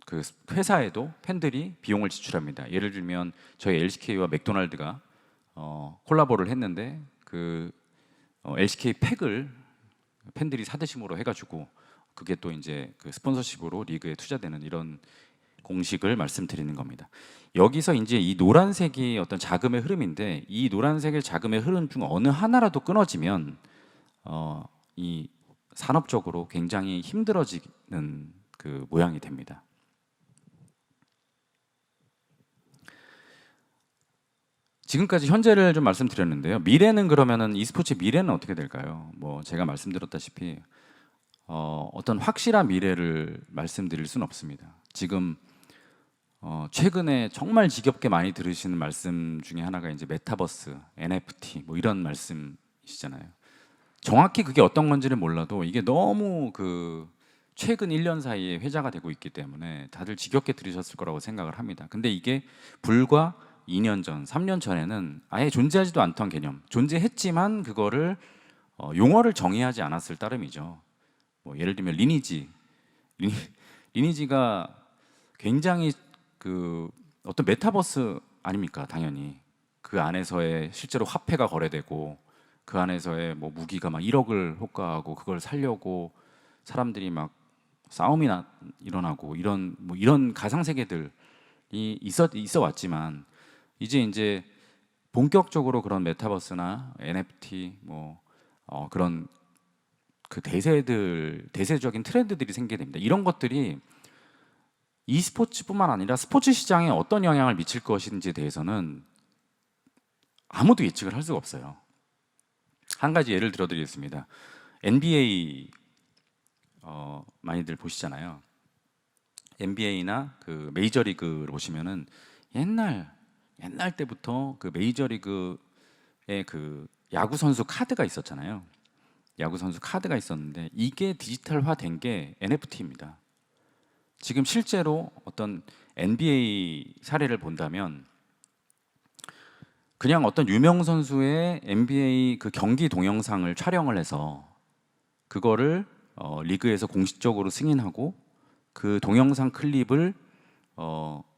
그 회사에도 팬들이 비용을 지출합니다. 예를 들면 저희 LCK와 맥도날드가 콜라보를 했는데 그 LCK 팩을 팬들이 사드심으로 해가지고 그게 또 이제 그 스폰서십으로 리그에 투자되는 이런 공식을 말씀드리는 겁니다. 여기서 이제 이 노란색이 어떤 자금의 흐름인데 이 노란색의 자금의 흐름 중 어느 하나라도 끊어지면 이 산업적으로 굉장히 힘들어지는 그 모양이 됩니다. 지금까지 현재를 좀 말씀드렸는데요. 미래는 그러면은 e스포츠의 미래는 어떻게 될까요? 뭐 제가 말씀드렸다시피 어떤 확실한 미래를 말씀드릴 수는 없습니다. 지금 최근에 정말 지겹게 많이 들으시는 말씀 중에 하나가 이제 메타버스, NFT 뭐 이런 말씀이시잖아요. 정확히 그게 어떤 건지는 몰라도 이게 너무 그 최근 1년 사이에 회자가 되고 있기 때문에 다들 지겹게 들으셨을 거라고 생각을 합니다. 근데 이게 불과 2년 전, 3년 전에는 아예 존재하지도 않던 개념, 존재했지만 그거를 용어를 정의하지 않았을 따름이죠. 뭐 예를 들면 리니지가 굉장히 그 어떤 메타버스 아닙니까? 당연히 그 안에서의 실제로 화폐가 거래되고 그 안에서의 뭐 무기가 막 1억을 호가하고 그걸 살려고 사람들이 막 싸움이 일어나고 이런 가상 세계들이 있어 왔지만 이제 본격적으로 그런 메타버스나 NFT 뭐 그런 그 대세적인 트렌드들이 생기게 됩니다. 이런 것들이 e스포츠뿐만 아니라 스포츠 시장에 어떤 영향을 미칠 것인지에 대해서는 아무도 예측을 할 수가 없어요. 한 가지 예를 들어드리겠습니다. NBA 많이들 보시잖아요. NBA나 그 메이저리그를 보시면은 옛날 때부터 그 메이저리그의 그 야구 선수 카드가 있었잖아요. 야구 선수 카드가 있었는데 이게 디지털화된 게 NFT입니다. 지금 실제로 어떤 NBA 사례를 본다면 그냥 어떤 유명 선수의 NBA 그 경기 동영상을 촬영을 해서 그거를 리그에서 공식적으로 승인하고 그 동영상 클립을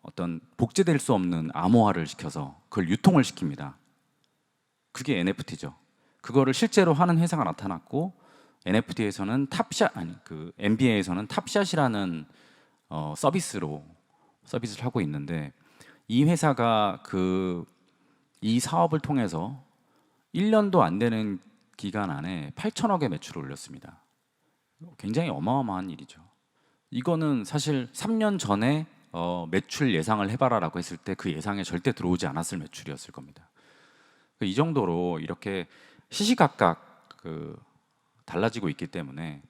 어떤 복제될 수 없는 암호화를 시켜서 그걸 유통을 시킵니다. 그게 NFT죠. 그거를 실제로 하는 회사가 나타났고 NFT에서는 탑샷 아니 그 NBA에서는 탑샷이라는 서비스를 하고 있는데 이 회사가 이 사업을 통해서 1년도 안 되는 기간 안에 8천억의 매출을 올렸습니다. 굉장히 어마어마한 일이죠. 이거는 사실 3년 전에 매출 예상을 해봐라라고 했을 때 그 예상에 절대 들어오지 않았을 매출이었을 겁니다. 이 정도로 이렇게 시시각각 달라지고 있기 때문에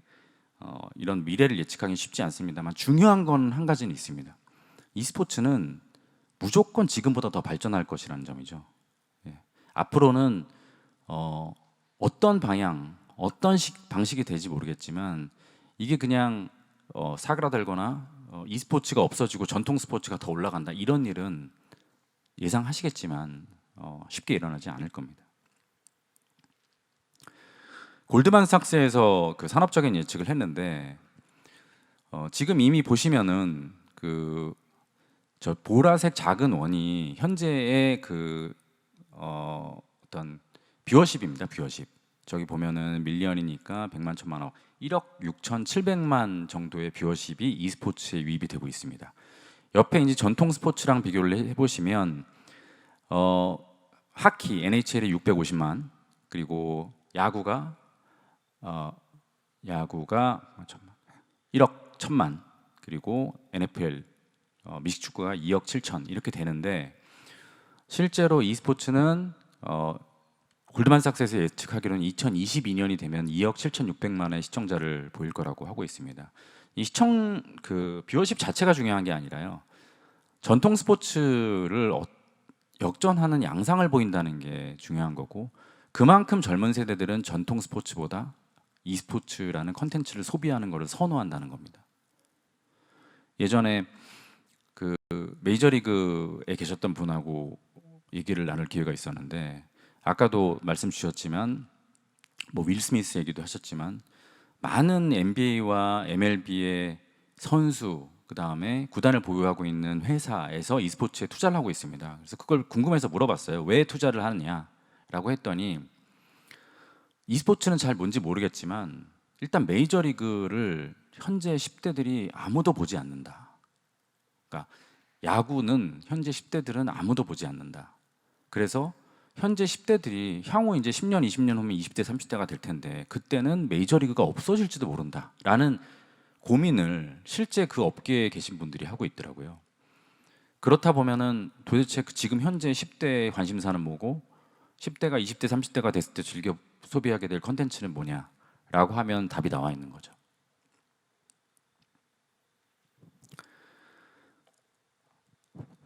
이런 미래를 예측하기 쉽지 않습니다만 중요한 건 한 가지는 있습니다. e스포츠는 무조건 지금보다 더 발전할 것이라는 점이죠. 예. 앞으로는 어떤 방향, 어떤 방식이 될지 모르겠지만 이게 그냥 사그라들거나 e스포츠가 없어지고 전통 스포츠가 더 올라간다 이런 일은 예상하시겠지만 쉽게 일어나지 않을 겁니다. 골드만삭스에서 그 산업적인 예측을 했는데 지금 이미 보시면은 저 보라색 작은 원이 현재의 어떤 뷰어십입니다. 뷰어십. 저기 보면은 밀리언이니까 100만 천만억 1억 6,700만 정도의 뷰어십이 e스포츠에 유입이 되고 있습니다. 옆에 이제 전통 스포츠랑 비교를 해보시면 하키 NHL이 650만 그리고 야구가 1억 1천만 그리고 NFL 미식축구가 2억 7천 이렇게 되는데 실제로 e스포츠는 골드만삭스에서 예측하기로는 2022년이 되면 2억 7,600만의 시청자를 보일 거라고 하고 있습니다. 이 뷰어십 자체가 중요한 게 아니라요. 전통 스포츠를 역전하는 양상을 보인다는 게 중요한 거고 그만큼 젊은 세대들은 전통 스포츠보다 e스포츠라는 컨텐츠를 소비하는 것을 선호한다는 겁니다. 예전에 메이저리그에 계셨던 분하고 얘기를 나눌 기회가 있었는데 아까도 말씀 주셨지만 윌 스미스 얘기도 하셨지만 많은 NBA와 MLB의 선수 그 다음에 구단을 보유하고 있는 회사에서 e스포츠에 투자를 하고 있습니다. 그래서 그걸 궁금해서 물어봤어요. 왜 투자를 하느냐라고 했더니 e스포츠는 잘 뭔지 모르겠지만 일단 메이저리그를 현재 10대들이 아무도 보지 않는다. 그러니까 야구는 현재 10대들은 아무도 보지 않는다. 그래서 현재 10대들이 향후 이제 10년, 20년 후면 20대, 30대가 될 텐데 그때는 메이저리그가 없어질지도 모른다라는 고민을 실제 그 업계에 계신 분들이 하고 있더라고요. 그렇다 보면은 도대체 지금 현재 10대의 관심사는 뭐고 10대가 20대, 30대가 됐을 때 즐겨 소비하게 될 컨텐츠는 뭐냐라고 하면 답이 나와 있는 거죠.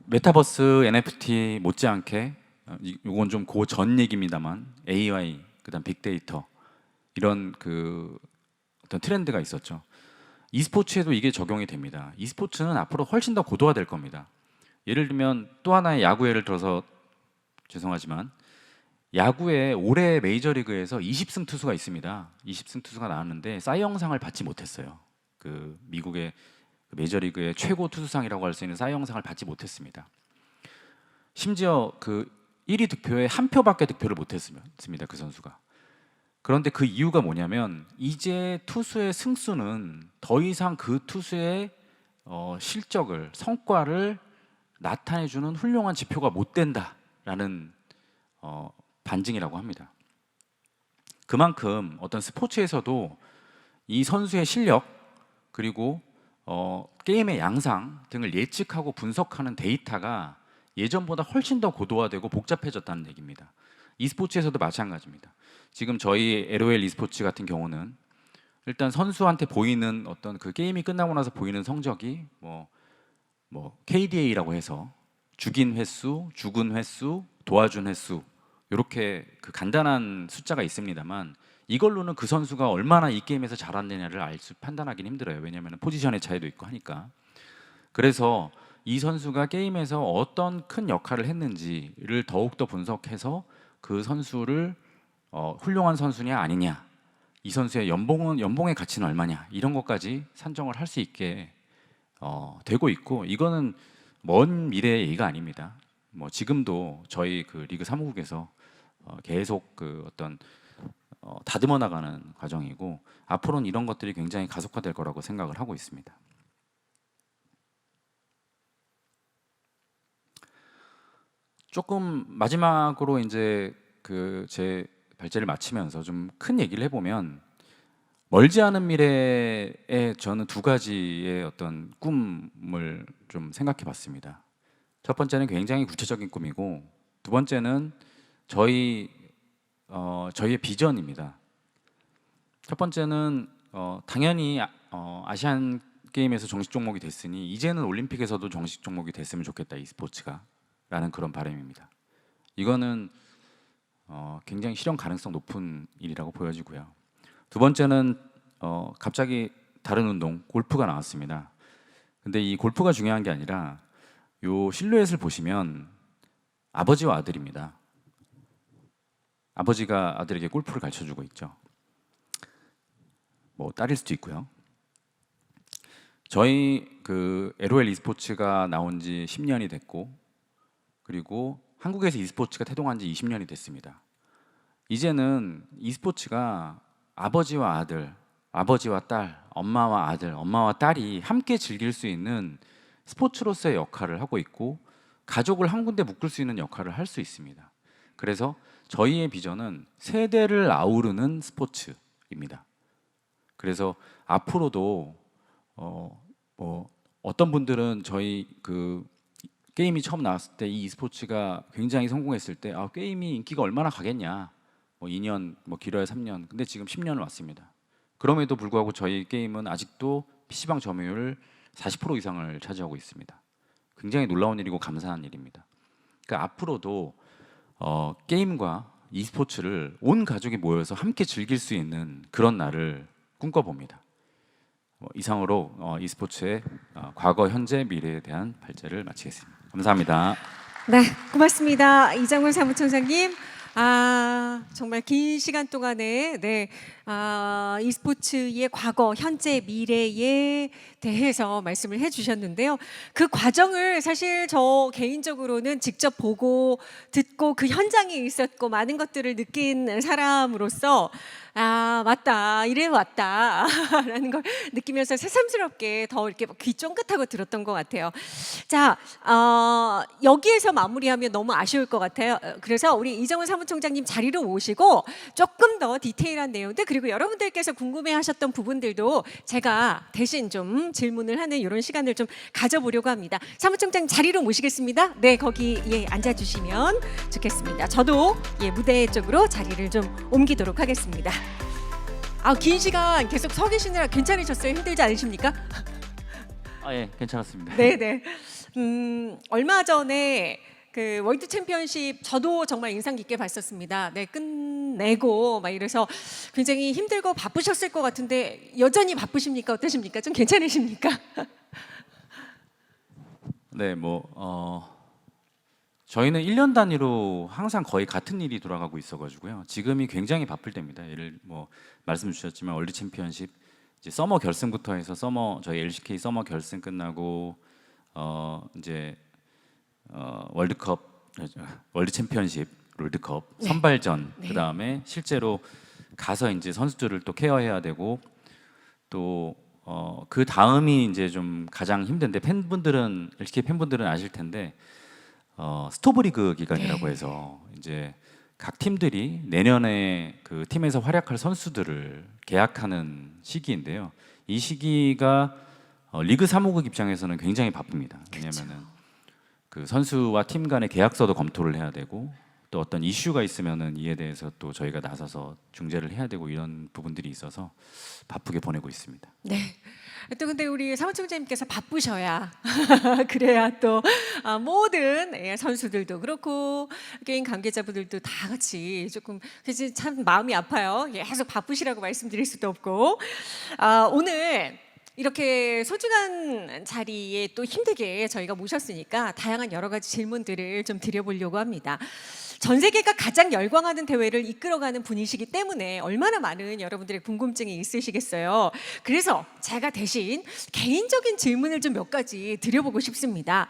메타버스 NFT 못지않게 이건 좀 전 얘기입니다만 AI 그다음 빅데이터 이런 어떤 트렌드가 있었죠. e스포츠에도 이게 적용이 됩니다. e스포츠는 앞으로 훨씬 더 고도화될 겁니다. 예를 들면 또 하나의 야구 예를 들어서 죄송하지만 야구에 올해 메이저리그에서 20승 투수가 있습니다. 20승 투수가 나왔는데 사이 영상을 받지 못했어요. 미국의 메이저리그의 최고 투수상이라고 할 수 있는 사이 영상을 받지 못했습니다. 심지어 1위 득표에 한 표밖에 득표를 못했습니다. 그 선수가. 그런데 그 이유가 뭐냐면 이제 투수의 승수는 더 이상 그 투수의 실적을 성과를 나타내주는 훌륭한 지표가 못 된다라는 반증이라고 합니다. 그만큼 어떤 스포츠에서도 이 선수의 실력 그리고 게임의 양상 등을 예측하고 분석하는 데이터가 예전보다 훨씬 더 고도화되고 복잡해졌다는 얘기입니다. e스포츠에서도 마찬가지입니다. 지금 저희 LOL e스포츠 같은 경우는 일단 선수한테 보이는 어떤 게임이 끝나고 나서 보이는 성적이 KDA라고 해서 죽인 횟수, 죽은 횟수, 도와준 횟수 이렇게 간단한 숫자가 있습니다만 이걸로는 그 선수가 얼마나 이 게임에서 잘하느냐를 판단하기는 힘들어요. 왜냐하면 포지션의 차이도 있고 하니까. 그래서 이 선수가 게임에서 어떤 큰 역할을 했는지를 더욱더 분석해서 그 선수를 훌륭한 선수냐 아니냐, 이 선수의 연봉의 가치는 얼마냐, 이런 것까지 산정을 할 수 있게 되고 있고, 이거는 먼 미래의 얘기가 아닙니다. 뭐 지금도 저희 그 리그 사무국에서 계속 그 어떤 다듬어 나가는 과정이고, 앞으로는 이런 것들이 굉장히 가속화될 거라고 생각을 하고 있습니다. 조금 마지막으로 이제 그 제 발제를 마치면서 좀 큰 얘기를 해보면, 멀지 않은 미래에 저는 두 가지의 어떤 꿈을 좀 생각해 봤습니다. 첫 번째는 굉장히 구체적인 꿈이고, 두 번째는 저희의 비전입니다. 첫 번째는 당연히 아시안 게임에서 정식 종목이 됐으니 이제는 올림픽에서도 정식 종목이 됐으면 좋겠다, e스포츠가 라는 그런 바람입니다. 이거는 굉장히 실현 가능성 높은 일이라고 보여지고요. 두 번째는 갑자기 다른 운동, 골프가 나왔습니다. 근데 이 골프가 중요한 게 아니라 요 실루엣을 보시면 아버지와 아들입니다. 아버지가 아들에게 골프를 가르쳐주고 있죠. 뭐 딸일 수도 있고요. 저희 그 LOL e스포츠가 나온 지 10년이 됐고, 그리고 한국에서 e스포츠가 태동한 지 20년이 됐습니다. 이제는 e스포츠가 아버지와 아들, 아버지와 딸, 엄마와 아들, 엄마와 딸이 함께 즐길 수 있는 스포츠로서의 역할을 하고 있고, 가족을 한 군데 묶을 수 있는 역할을 할 수 있습니다. 그래서 저희의 비전은 세대를 아우르는 스포츠입니다. 그래서 앞으로도 어떤 분들은 저희 그 게임이 처음 나왔을 때 이 e스포츠가 굉장히 성공했을 때 게임이 인기가 얼마나 가겠냐, 뭐 2년, 뭐 길어야 3년, 근데 지금 10년을 왔습니다. 그럼에도 불구하고 저희 게임은 아직도 PC방 점유율 40% 이상을 차지하고 있습니다. 굉장히 놀라운 일이고 감사한 일입니다. 그러니까 앞으로도 게임과 e스포츠를 온 가족이 모여서 함께 즐길 수 있는 그런 날을 꿈꿔봅니다. 이상으로 e스포츠의 과거, 현재, 미래에 대한 발제를 마치겠습니다. 감사합니다. 네, 고맙습니다. 이장훈 사무총장님. 정말 긴 시간 동안에 e스포츠의 과거, 현재, 미래에 대해서 말씀을 해주셨는데요. 그 과정을 사실 저 개인적으로는 직접 보고 듣고 그 현장에 있었고 많은 것들을 느낀 사람으로서 맞다, 이래 왔다 라는 걸 느끼면서 새삼스럽게 더 이렇게 귀 쫑긋하고 들었던 것 같아요. 자, 여기에서 마무리하면 너무 아쉬울 것 같아요. 그래서 우리 이정훈 사무총장님 자리로 모시고 조금 더 디테일한 내용들, 그리고 여러분들께서 궁금해하셨던 부분들도 제가 대신 좀 질문을 하는 이런 시간을 좀 가져보려고 합니다. 사무총장 자리로 모시겠습니다. 네, 거기 앉아주시면 좋겠습니다. 저도 무대 쪽으로 자리를 좀 옮기도록 하겠습니다. 긴 시간 계속 서 계시느라 괜찮으셨어요? 힘들지 않으십니까? 예, 괜찮았습니다. 네네. 얼마 전에 그 월드 챔피언십 저도 정말 인상 깊게 봤었습니다. 네, 끝내고 막 이래서 굉장히 힘들고 바쁘셨을 것 같은데 여전히 바쁘십니까? 어떠십니까? 좀 괜찮으십니까? 네, 저희는 1년 단위로 항상 거의 같은 일이 돌아가고 있어가지고요. 지금이 굉장히 바쁠 때입니다. 예를 말씀 주셨지만 월드 챔피언십 이제 서머 결승부터 해서 저희 LCK 서머 결승 끝나고 이제 월드 챔피언십, 롤드컵 선발전, 그 다음에 실제로 가서 이제 선수들을 또 케어해야 되고, 또 그 다음이 이제 좀 가장 힘든데, LCK 팬분들은 아실 텐데 스토브리그 기간이라고 해서 이제 각 팀들이 내년에 그 팀에서 활약할 선수들을 계약하는 시기인데요. 이 시기가 리그 사무국 입장에서는 굉장히 바쁩니다. 왜냐하면은 그 선수와 팀 간의 계약서도 검토를 해야 되고, 또 어떤 이슈가 있으면은 이에 대해서 또 저희가 나서서 중재를 해야 되고 이런 부분들이 있어서 바쁘게 보내고 있습니다. 네. 또 근데 우리 사무총장님께서 바쁘셔야 그래야 또 모든 선수들도 그렇고 게임 관계자분들도 다 같이 조금 그래서 참 마음이 아파요. 계속 바쁘시라고 말씀드릴 수도 없고 오늘 이렇게 소중한 자리에 또 힘들게 저희가 모셨으니까 다양한 여러 가지 질문들을 좀 드려보려고 합니다. 전 세계가 가장 열광하는 대회를 이끌어가는 분이시기 때문에 얼마나 많은 여러분들의 궁금증이 있으시겠어요. 그래서 제가 대신 개인적인 질문을 좀 몇 가지 드려보고 싶습니다.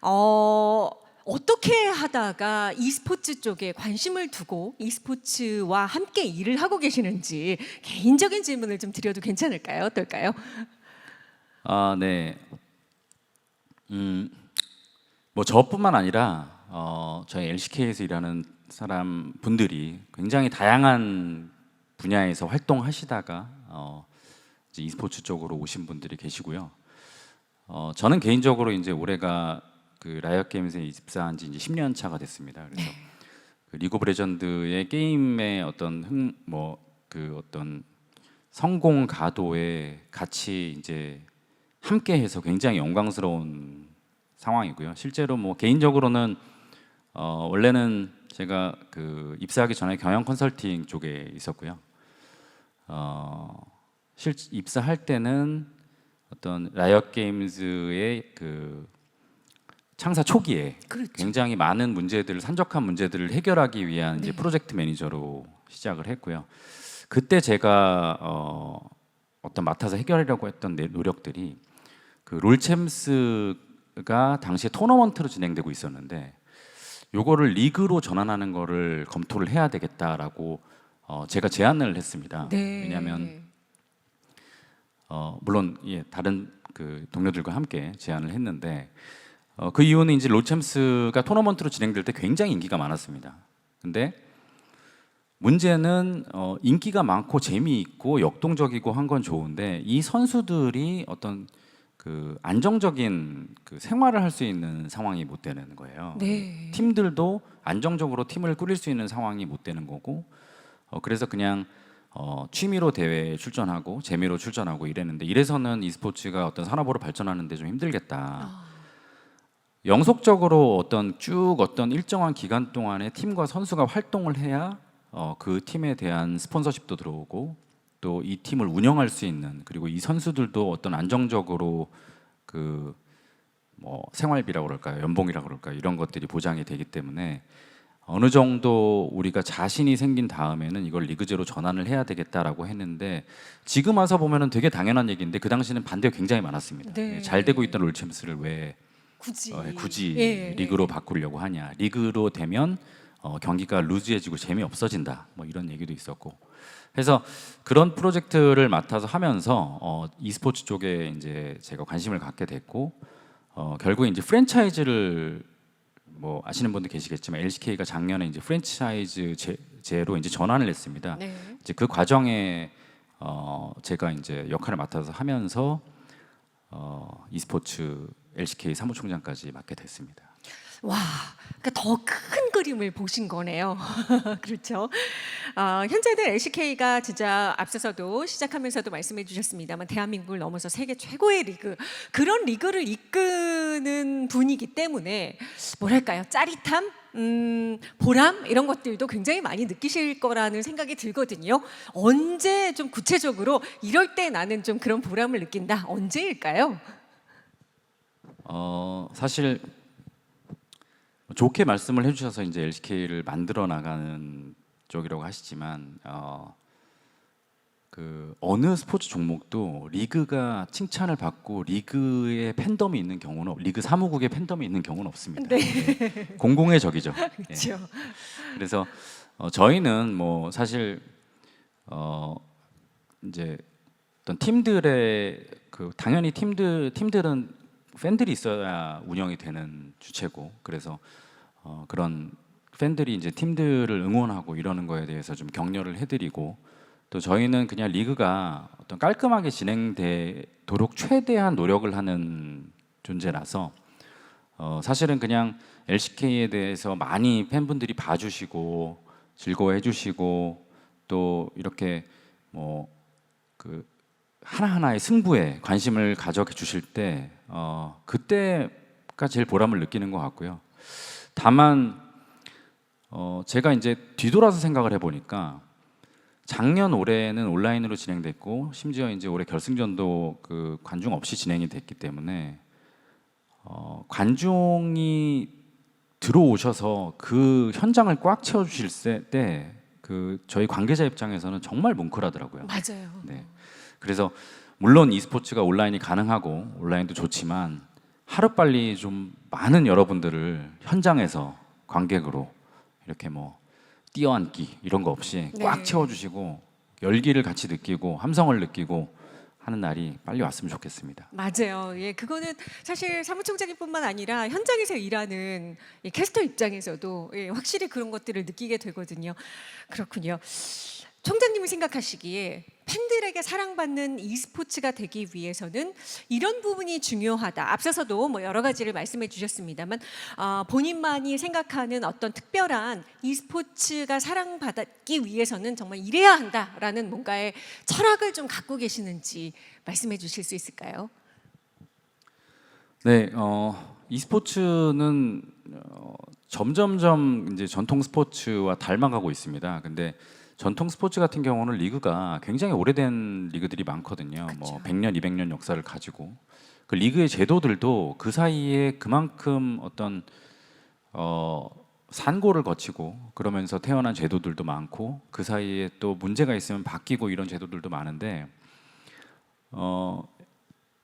어떻게 하다가 e스포츠 쪽에 관심을 두고 e스포츠와 함께 일을 하고 계시는지 개인적인 질문을 좀 드려도 괜찮을까요? 어떨까요? 네. 뭐 저뿐만 아니라 저희 LCK에서 일하는 사람 분들이 굉장히 다양한 분야에서 활동하시다가 이제 e스포츠 쪽으로 오신 분들이 계시고요. 저는 개인적으로 이제 올해가 그 라이엇 게임즈에 입사한 지 이제 10년 차가 됐습니다. 그래서 그 리그 오브 레전드의 게임의 어떤 그 어떤 성공 가도에 같이 이제 함께해서 굉장히 영광스러운 상황이고요. 실제로 뭐 개인적으로는 원래는 제가 그 입사하기 전에 경영 컨설팅 쪽에 있었고요. 입사할 때는 어떤 라이엇 게임즈의 그 창사 초기에 그렇죠. 굉장히 많은 문제들을 산적한 문제들을 해결하기 위한 이제 프로젝트 매니저로 시작을 했고요. 그때 제가 어떤 맡아서 해결하려고 했던 노력들이 그 롤챔스가 당시에 토너먼트로 진행되고 있었는데 요거를 리그로 전환하는 거를 검토를 해야 되겠다라고 제가 제안을 했습니다. 네. 왜냐하면 물론 다른 그 동료들과 함께 제안을 했는데 그 이유는 이제 롤챔스가 토너먼트로 진행될 때 굉장히 인기가 많았습니다. 근데 문제는 인기가 많고 재미있고 역동적이고 한 건 좋은데 이 선수들이 어떤 그 안정적인 그 생활을 할 수 있는 상황이 못 되는 거예요. 네. 팀들도 안정적으로 팀을 꾸릴 수 있는 상황이 못 되는 거고 그래서 그냥 취미로 대회에 출전하고 재미로 출전하고 이랬는데 이래서는 e스포츠가 어떤 산업으로 발전하는데 좀 힘들겠다. 영속적으로 어떤 일정한 기간 동안에 팀과 선수가 활동을 해야 그 팀에 대한 스폰서십도 들어오고 또 이 팀을 운영할 수 있는 그리고 이 선수들도 어떤 안정적으로 그 뭐 생활비라고 그럴까요, 연봉이라고 그럴까요, 이런 것들이 보장이 되기 때문에 어느 정도 우리가 자신이 생긴 다음에는 이걸 리그제로 전환을 해야 되겠다라고 했는데 지금 와서 보면은 되게 당연한 얘기인데 그 당시는 반대가 굉장히 많았습니다. 네. 잘 되고 있던 롤챔스를 왜 굳이 리그로 바꾸려고 하냐? 리그로 되면 경기가 루즈해지고 재미 없어진다. 뭐 이런 얘기도 있었고. 그래서 그런 프로젝트를 맡아서 하면서 e스포츠 쪽에 이제 제가 관심을 갖게 됐고 결국에 이제 프랜차이즈를 뭐 아시는 분들 계시겠지만 LCK가 작년에 이제 프랜차이즈제로 이제 전환을 했습니다. 네. 이제 그 과정에 제가 이제 역할을 맡아서 하면서 e스포츠 LCK 사무총장까지 맡게 됐습니다. 와, 그러니까 더 큰 그림을 보신 거네요. 그렇죠. 현재는 LCK가 진짜 앞서서도 시작하면서도 말씀해 주셨습니다만 대한민국을 넘어서 세계 최고의 리그 그런 리그를 이끄는 분이기 때문에 뭐랄까요, 짜릿함, 보람 이런 것들도 굉장히 많이 느끼실 거라는 생각이 들거든요. 언제 좀 구체적으로 이럴 때 나는 좀 그런 보람을 느낀다. 언제일까요? 사실 좋게 말씀을 해주셔서 이제 LCK를 만들어 나가는 쪽이라고 하시지만 그 어느 스포츠 종목도 리그가 칭찬을 받고 리그의 팬덤이 있는 경우는 리그 사무국의 팬덤이 있는 경우는 없습니다. 네. 공공의 적이죠. 그렇죠. 그래서 저희는 뭐 사실 이제 어떤 팀들의 그 당연히 팀들은 팬들이 있어야 운영이 되는 주체고 그래서 그런 팬들이 이제 팀들을 응원하고 이러는 거에 대해서 좀 격려를 해드리고 또 저희는 그냥 리그가 어떤 깔끔하게 진행되도록 최대한 노력을 하는 존재라서 사실은 그냥 LCK에 대해서 많이 팬분들이 봐주시고 즐거워해주시고 또 이렇게 뭐 그 하나하나의 승부에 관심을 가져 주실 때 그때가 제일 보람을 느끼는 것 같고요. 다만 제가 이제 뒤돌아서 생각을 해보니까 작년 올해는 온라인으로 진행됐고 심지어 이제 올해 결승전도 그 관중 없이 진행이 됐기 때문에 관중이 들어오셔서 그 현장을 꽉 채워주실 때 그 저희 관계자 입장에서는 정말 뭉클하더라고요. 맞아요. 네. 그래서 물론 e스포츠가 온라인이 가능하고 온라인도 좋지만 하루빨리 좀 많은 여러분들을 현장에서 관객으로 이렇게 뭐 뛰어앉기 이런 거 없이 꽉 네. 채워주시고 열기를 같이 느끼고 함성을 느끼고 하는 날이 빨리 왔으면 좋겠습니다. 맞아요. 예, 그거는 사실 사무총장님뿐만 아니라 현장에서 일하는 캐스터 입장에서도 확실히 그런 것들을 느끼게 되거든요. 그렇군요. 총장님이 생각하시기에 팬들에게 사랑받는 e스포츠가 되기 위해서는 이런 부분이 중요하다. 앞서서도 뭐 여러 가지를 말씀해 주셨습니다만 본인만이 생각하는 어떤 특별한 e스포츠가 사랑받기 위해서는 정말 이래야 한다라는 뭔가의 철학을 좀 갖고 계시는지 말씀해 주실 수 있을까요? 네, e스포츠는 점점점 이제 전통 스포츠와 닮아가고 있습니다. 근데 전통 스포츠 같은 경우는 리그가 굉장히 오래된 리그들이 많거든요. 뭐 그쵸. 100년, 200년 역사를 가지고 그 리그의 제도들도 그 사이에 그만큼 어떤 산고를 거치고 그러면서 태어난 제도들도 많고 그 사이에 또 문제가 있으면 바뀌고 이런 제도들도 많은데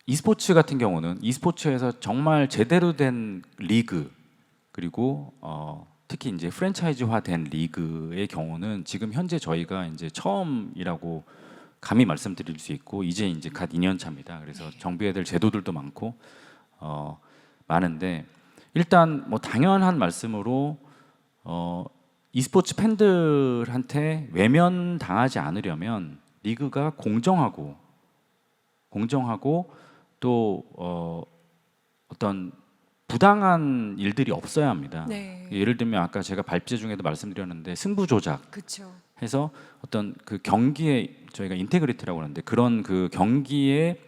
e스포츠 같은 경우는 e스포츠에서 정말 제대로 된 리그 그리고 특히 이제 프랜차이즈화된 리그의 경우는 지금 현재 저희가 이제 처음이라고 감히 말씀드릴 수 있고 이제 갓 2년 차입니다. 그래서 정비해야 될 제도들도 많고 많은데 일단 뭐 당연한 말씀으로 e스포츠 팬들한테 외면 당하지 않으려면 리그가 공정하고 또 어떤 부당한 일들이 없어야 합니다. 네. 예를 들면 아까 제가 발제 중에도 말씀드렸는데 승부 조작 그렇죠. 해서 어떤 그 경기의 저희가 인테그리티라고 하는데 그런 그 경기의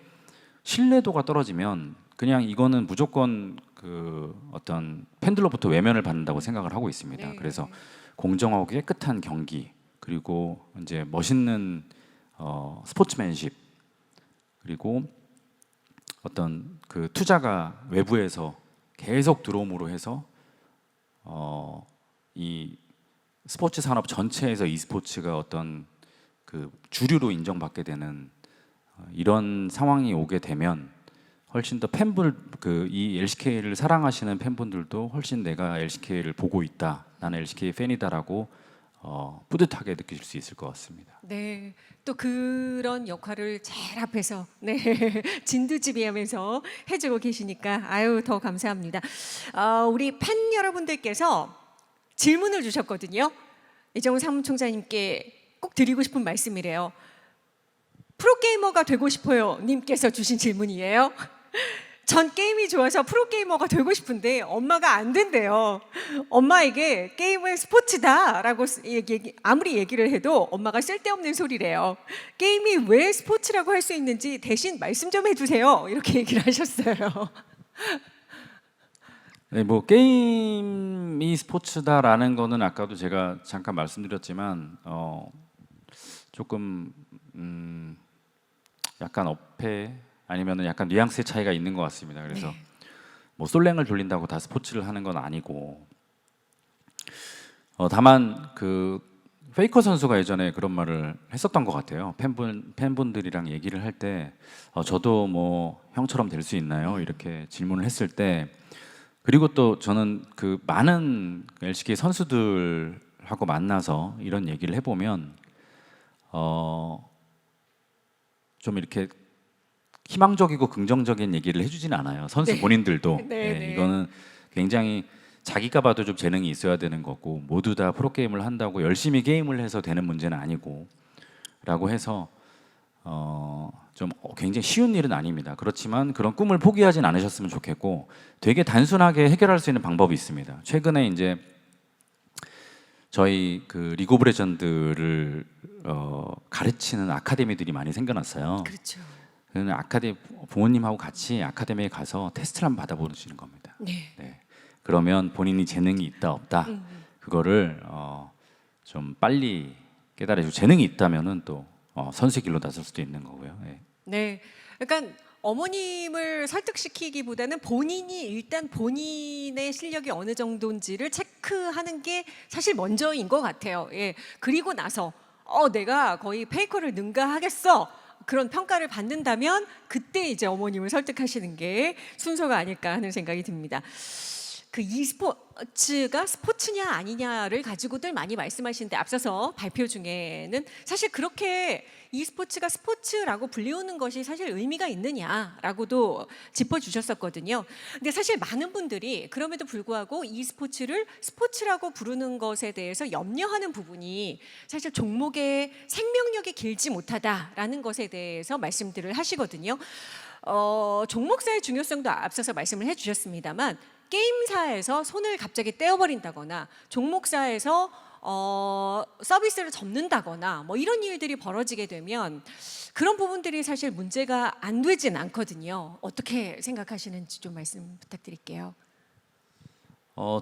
신뢰도가 떨어지면 그냥 이거는 무조건 그 어떤 팬들로부터 외면을 받는다고 생각을 하고 있습니다. 네. 그래서 공정하고 깨끗한 경기 그리고 이제 멋있는 스포츠맨십 그리고 어떤 그 투자가 외부에서 계속 들어옴으로 해서 이 스포츠 산업 전체에서 e스포츠가 어떤 그 주류로 인정받게 되는 이런 상황이 오게 되면 훨씬 더 팬분 그 이 LCK를 사랑하시는 팬분들도 훨씬 내가 LCK를 보고 있다, 나는 LCK 팬이다라고 뿌듯하게 느끼실 수 있을 것 같습니다. 네, 또 그런 역할을 제일 앞에서 진두지휘하면서 해주고 계시니까 아유 더 감사합니다. 우리 팬 여러분들께서 질문을 주셨거든요. 이정훈 사무총장님께 꼭 드리고 싶은 말씀이래요. 프로게이머가 되고 싶어요 님께서 주신 질문이에요. 전 게임이 좋아서 프로게이머가 되고 싶은데 엄마가 안 된대요. 엄마에게 게임은 스포츠다라고 아무리 얘기를 해도 엄마가 쓸데없는 소리래요. 게임이 왜 스포츠라고 할 수 있는지 대신 말씀 좀 해주세요. 이렇게 얘기를 하셨어요. 네, 뭐 게임이 스포츠다라는 거는 아까도 제가 잠깐 말씀드렸지만 조금 약간 어폐 아니면은 약간 뉘앙스의 차이가 있는 것 같습니다. 그래서 뭐 솔랭을 돌린다고 다 스포츠를 하는 건 아니고 다만 그 페이커 선수가 예전에 그런 말을 했었던 것 같아요. 팬분들이랑 얘기를 할 때 저도 뭐 형처럼 될 수 있나요? 이렇게 질문을 했을 때 그리고 또 저는 그 많은 LCK 선수들하고 만나서 이런 얘기를 해보면 좀 이렇게 희망적이고 긍정적인 얘기를 해주진 않아요. 선수 네. 본인들도 네. 이거는 굉장히 자기가 봐도 좀 재능이 있어야 되는 거고 모두 다 프로게임을 한다고 열심히 게임을 해서 되는 문제는 아니고 라고 해서 좀 굉장히 쉬운 일은 아닙니다. 그렇지만 그런 꿈을 포기하진 않으셨으면 좋겠고 되게 단순하게 해결할 수 있는 방법이 있습니다. 최근에 이제 저희 그 리그 오브 레전드를 가르치는 아카데미들이 많이 생겨났어요. 그렇죠. 그는 부모님하고 같이 아카데미에 가서 테스트를 한번 받아보시는 겁니다. 네. 네. 그러면 본인이 재능이 있다 없다 그거를 좀 빨리 깨달아주고 재능이 있다면은 또 선수의 길로 나설 수도 있는 거고요. 네. 네. 그러니까 어머님을 설득시키기보다는 본인이 일단 본인의 실력이 어느 정도인지를 체크하는 게 사실 먼저인 것 같아요. 예. 그리고 나서 내가 거의 페이커를 능가하겠어. 그런 평가를 받는다면 그때 이제 어머님을 설득하시는 게 순서가 아닐까 하는 생각이 듭니다. 그 e스포츠가 스포츠냐 아니냐를 가지고들 많이 말씀하시는데 앞서서 발표 중에는 사실 그렇게 e스포츠가 스포츠라고 불리우는 것이 사실 의미가 있느냐라고도 짚어주셨었거든요. 근데 사실 많은 분들이 그럼에도 불구하고 e스포츠를 스포츠라고 부르는 것에 대해서 염려하는 부분이 사실 종목의 생명력이 길지 못하다라는 것에 대해서 말씀들을 하시거든요. 종목사의 중요성도 앞서서 말씀을 해주셨습니다만 게임사에서 손을 갑자기 떼어버린다거나 종목사에서 서비스를 접는다거나 뭐 이런 일들이 벌어지게 되면 그런 부분들이 사실 문제가 안 되진 않거든요. 어떻게 생각하시는지 좀 말씀 부탁드릴게요.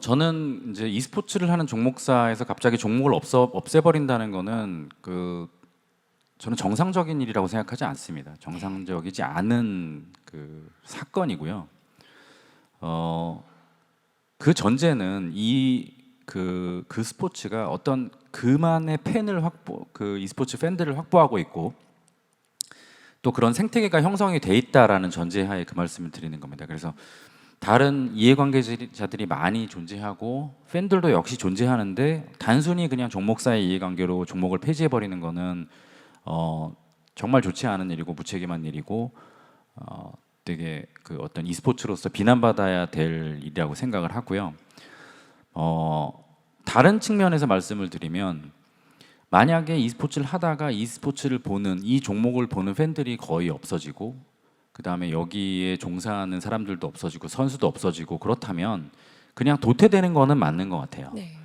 저는 이제 e스포츠를 하는 종목사에서 갑자기 종목을 없애버린다는 거는 저는 정상적인 일이라고 생각하지 않습니다. 정상적이지 않은 그 사건이고요. 그 전제는 그 스포츠가 어떤 그만의 팬을 그 e스포츠 팬들을 확보하고 있고 또 그런 생태계가 형성이 돼 있다라는 전제하에 그 말씀을 드리는 겁니다. 그래서 다른 이해관계자들이 많이 존재하고 팬들도 역시 존재하는데 단순히 그냥 종목사의 이해관계로 종목을 폐지해 버리는 거는 정말 좋지 않은 일이고 무책임한 일이고 되게 그 어떤 e스포츠로서 비난받아야 될 일이라고 생각을 하고요. 다른 측면에서 말씀을 드리면 만약에 e스포츠를 하다가 e스포츠를 보는 이 종목을 보는 팬들이 거의 없어지고 그 다음에 여기에 종사하는 사람들도 없어지고 선수도 없어지고 그렇다면 그냥 도태되는 거는 맞는 것 같아요. 네.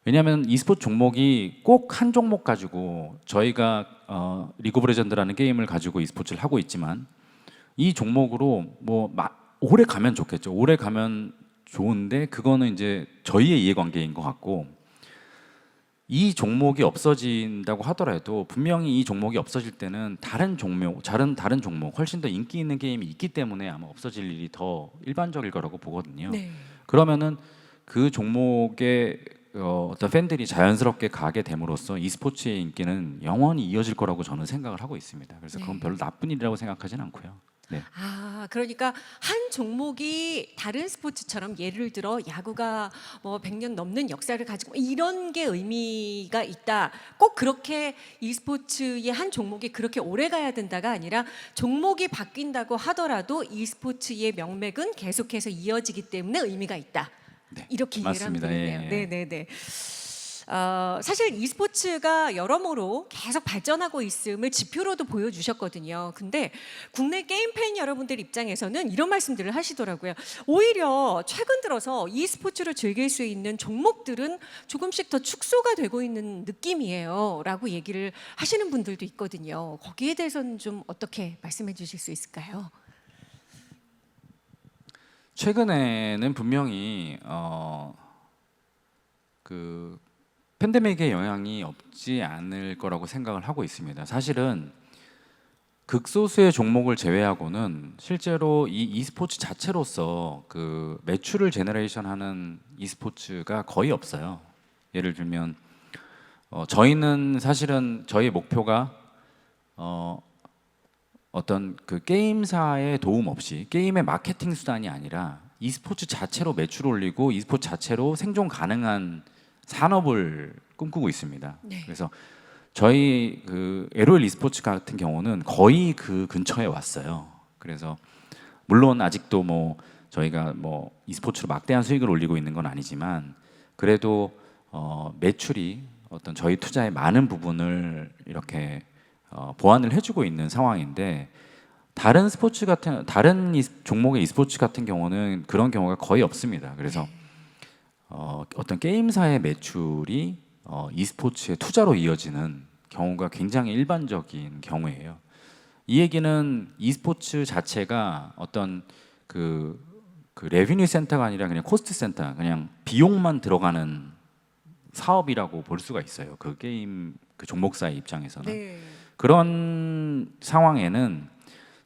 왜냐하면 e스포츠 종목이 꼭 한 종목 가지고 저희가 리그 오브 레전드라는 게임을 가지고 e스포츠를 하고 있지만 이 종목으로 뭐 오래 가면 좋겠죠. 오래 가면 좋은데 그거는 이제 저희의 이해관계인 것 같고 이 종목이 없어진다고 하더라도 분명히 이 종목이 없어질 때는 다른 종목 훨씬 더 인기 있는 게임이 있기 때문에 아마 없어질 일이 더 일반적일 거라고 보거든요. 네. 그러면은 그 종목에 어떤 팬들이 자연스럽게 가게 됨으로써 e스포츠의 인기는 영원히 이어질 거라고 저는 생각을 하고 있습니다. 그래서 그건 별로 나쁜 일이라고 생각하지는 않고요. 네. 그러니까 한 종목이 다른 스포츠처럼 예를 들어 야구가 뭐 100년 넘는 역사를 가지고 이런 게 의미가 있다. 꼭 그렇게 e스포츠의 한 종목이 그렇게 오래 가야 된다가 아니라 종목이 바뀐다고 하더라도 e스포츠의 명맥은 계속해서 이어지기 때문에 의미가 있다. 네, 이렇게 이해를 하면 맞습니다. 되겠네요. 예. 네네네. 사실 e스포츠가 여러모로 계속 발전하고 있음을 지표로도 보여주셨거든요. 근데 국내 게임 팬 여러분들 입장에서는 이런 말씀들을 하시더라고요. 오히려 최근 들어서 e스포츠를 즐길 수 있는 종목들은 조금씩 더 축소가 되고 있는 느낌이에요. 라고 얘기를 하시는 분들도 있거든요. 거기에 대해서는 좀 어떻게 말씀해 주실 수 있을까요? 최근에는 분명히 그 팬데믹의 영향이 없지 않을 거라고 생각을 하고 있습니다. 사실은 극소수의 종목을 제외하고는 실제로 이 e스포츠 자체로서 그 매출을 제너레이션하는 e스포츠가 거의 없어요. 예를 들면 저희는 사실은 저희 목표가 어떤 그 게임사의 도움 없이 게임의 마케팅 수단이 아니라 e스포츠 자체로 매출 올리고 e스포츠 자체로 생존 가능한 산업을 꿈꾸고 있습니다. 네. 그래서 저희 그 LOL e스포츠 같은 경우는 거의 그 근처에 왔어요. 그래서 물론 아직도 뭐 저희가 뭐 e스포츠로 막대한 수익을 올리고 있는 건 아니지만 그래도 매출이 어떤 저희 투자의 많은 부분을 이렇게 보완을 해주고 있는 상황인데 다른 스포츠 같은 다른 종목의 e스포츠 같은 경우는 그런 경우가 거의 없습니다. 그래서 어떤 게임사의 매출이 e스포츠의 투자로 이어지는 경우가 굉장히 일반적인 경우예요. 이 얘기는 e스포츠 자체가 어떤 그 레비뉴 센터가 아니라 그냥 코스트 센터, 그냥 비용만 들어가는 사업이라고 볼 수가 있어요. 그 게임 그 종목사의 입장에서는. 네. 그런 상황에는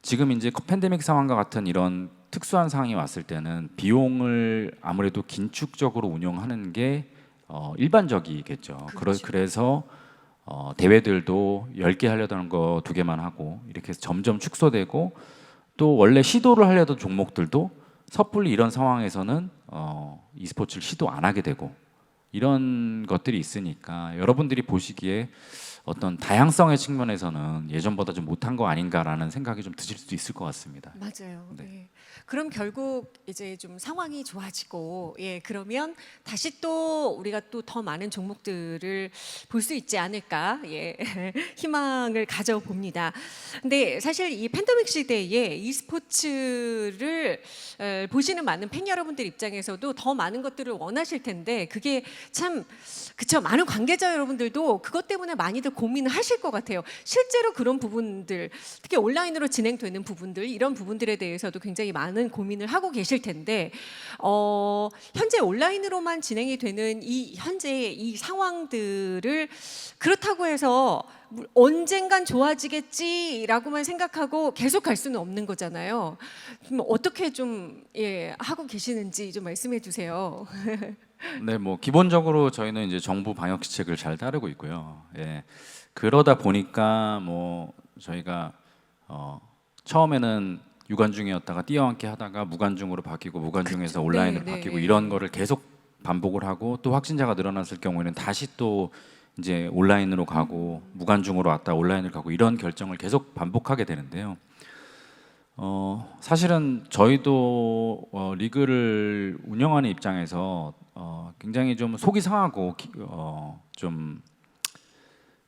지금 이제 팬데믹 상황과 같은 이런 특수한 상황이 왔을 때는 비용을 아무래도 긴축적으로 운영하는 게 일반적이겠죠. 그렇죠. 그래서 대회들도 10개 하려던 거 2개만 하고 이렇게 해서 점점 축소되고 또 원래 시도를 하려던 종목들도 섣불리 이런 상황에서는 e스포츠를 시도 안 하게 되고 이런 것들이 있으니까 여러분들이 보시기에 어떤 다양성의 측면에서는 예전보다 좀 못한 거 아닌가라는 생각이 좀 드실 수도 있을 것 같습니다. 맞아요. 네. 네. 그럼 결국 이제 좀 상황이 좋아지고 그러면 다시 또 우리가 또 더 많은 종목들을 볼 수 있지 않을까 희망을 가져봅니다. 근데 사실 이 팬데믹 시대에 e스포츠를 보시는 많은 팬 여러분들 입장에서도 더 많은 것들을 원하실 텐데 그게 참 그쵸, 많은 관계자 여러분들도 그것 때문에 많이들 고민을 하실 것 같아요. 실제로 그런 부분들, 특히 온라인으로 진행되는 부분들, 이런 부분들에 대해서도 굉장히 많은 고민을 하고 계실 텐데 현재 온라인으로만 진행이 되는 이 현재의 이 상황들을 그렇다고 해서 언젠간 좋아지겠지라고만 생각하고 계속 갈 수는 없는 거잖아요. 어떻게 좀 하고 계시는지 좀 말씀해 주세요. 네, 뭐 기본적으로 저희는 이제 정부 방역 지책을 잘 따르고 있고요. 그러다 보니까 뭐 저희가 처음에는 유관중이었다가 띄어앉기 하다가 무관중으로 바뀌고 무관중에서 온라인으로 네, 바뀌고 네. 이런 거를 계속 반복을 하고 또 확진자가 늘어났을 경우에는 다시 또 이제 온라인으로 가고 무관중으로 왔다 온라인으로 가고 이런 결정을 계속 반복하게 되는데요. 사실은 저희도 리그를 운영하는 입장에서 굉장히 좀 속이 상하고 좀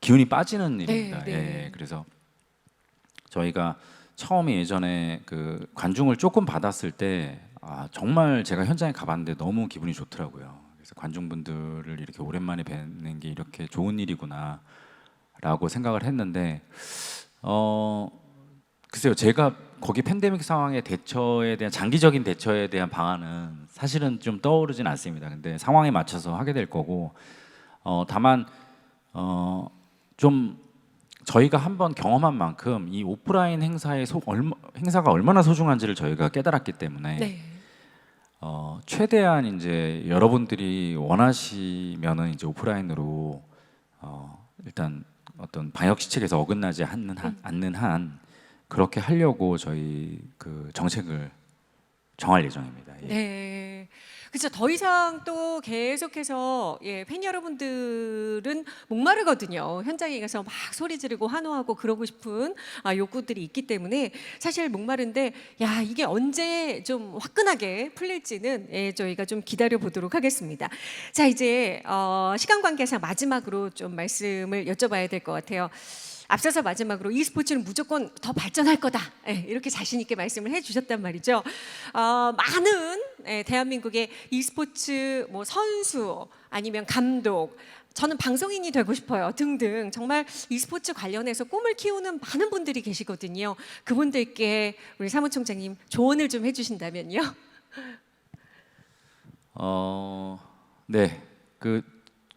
기운이 빠지는 일입니다. 네. 그래서 저희가 처음에 예전에 그 관중을 조금 받았을 때 정말 제가 현장에 가봤는데 너무 기분이 좋더라고요. 그래서 관중분들을 이렇게 오랜만에 뵙는 게 이렇게 좋은 일이구나라고 생각을 했는데 글쎄요, 제가 거기 팬데믹 상황의 대처에 대한 장기적인 대처에 대한 방안은 사실은 좀 떠오르진 않습니다. 근데 상황에 맞춰서 하게 될 거고 다만 좀 저희가 한번 경험한 만큼 이 오프라인 행사가 얼마나 소중한지를 저희가 깨달았기 때문에 네. 최대한 이제 여러분들이 원하시면은 이제 오프라인으로 일단 어떤 방역 시책에서 어긋나지 않는 한 그렇게 하려고 저희 그 정책을 정할 예정입니다. 네. 그렇죠. 더 이상 또 계속해서 팬 여러분들은 목마르거든요. 현장에 가서 막 소리 지르고 환호하고 그러고 싶은 욕구들이 있기 때문에 사실 목마른데 이게 언제 좀 화끈하게 풀릴지는 저희가 좀 기다려 보도록 하겠습니다. 자, 이제 시간 관계상 마지막으로 좀 말씀을 여쭤봐야 될 것 같아요. 앞서서 마지막으로 e스포츠는 무조건 더 발전할 거다 이렇게 자신 있게 말씀을 해주셨단 말이죠. 많은 대한민국의 e스포츠 뭐 선수 아니면 감독, 저는 방송인이 되고 싶어요 등등 정말 e스포츠 관련해서 꿈을 키우는 많은 분들이 계시거든요. 그분들께 우리 사무총장님 조언을 좀 해주신다면요. 네, 그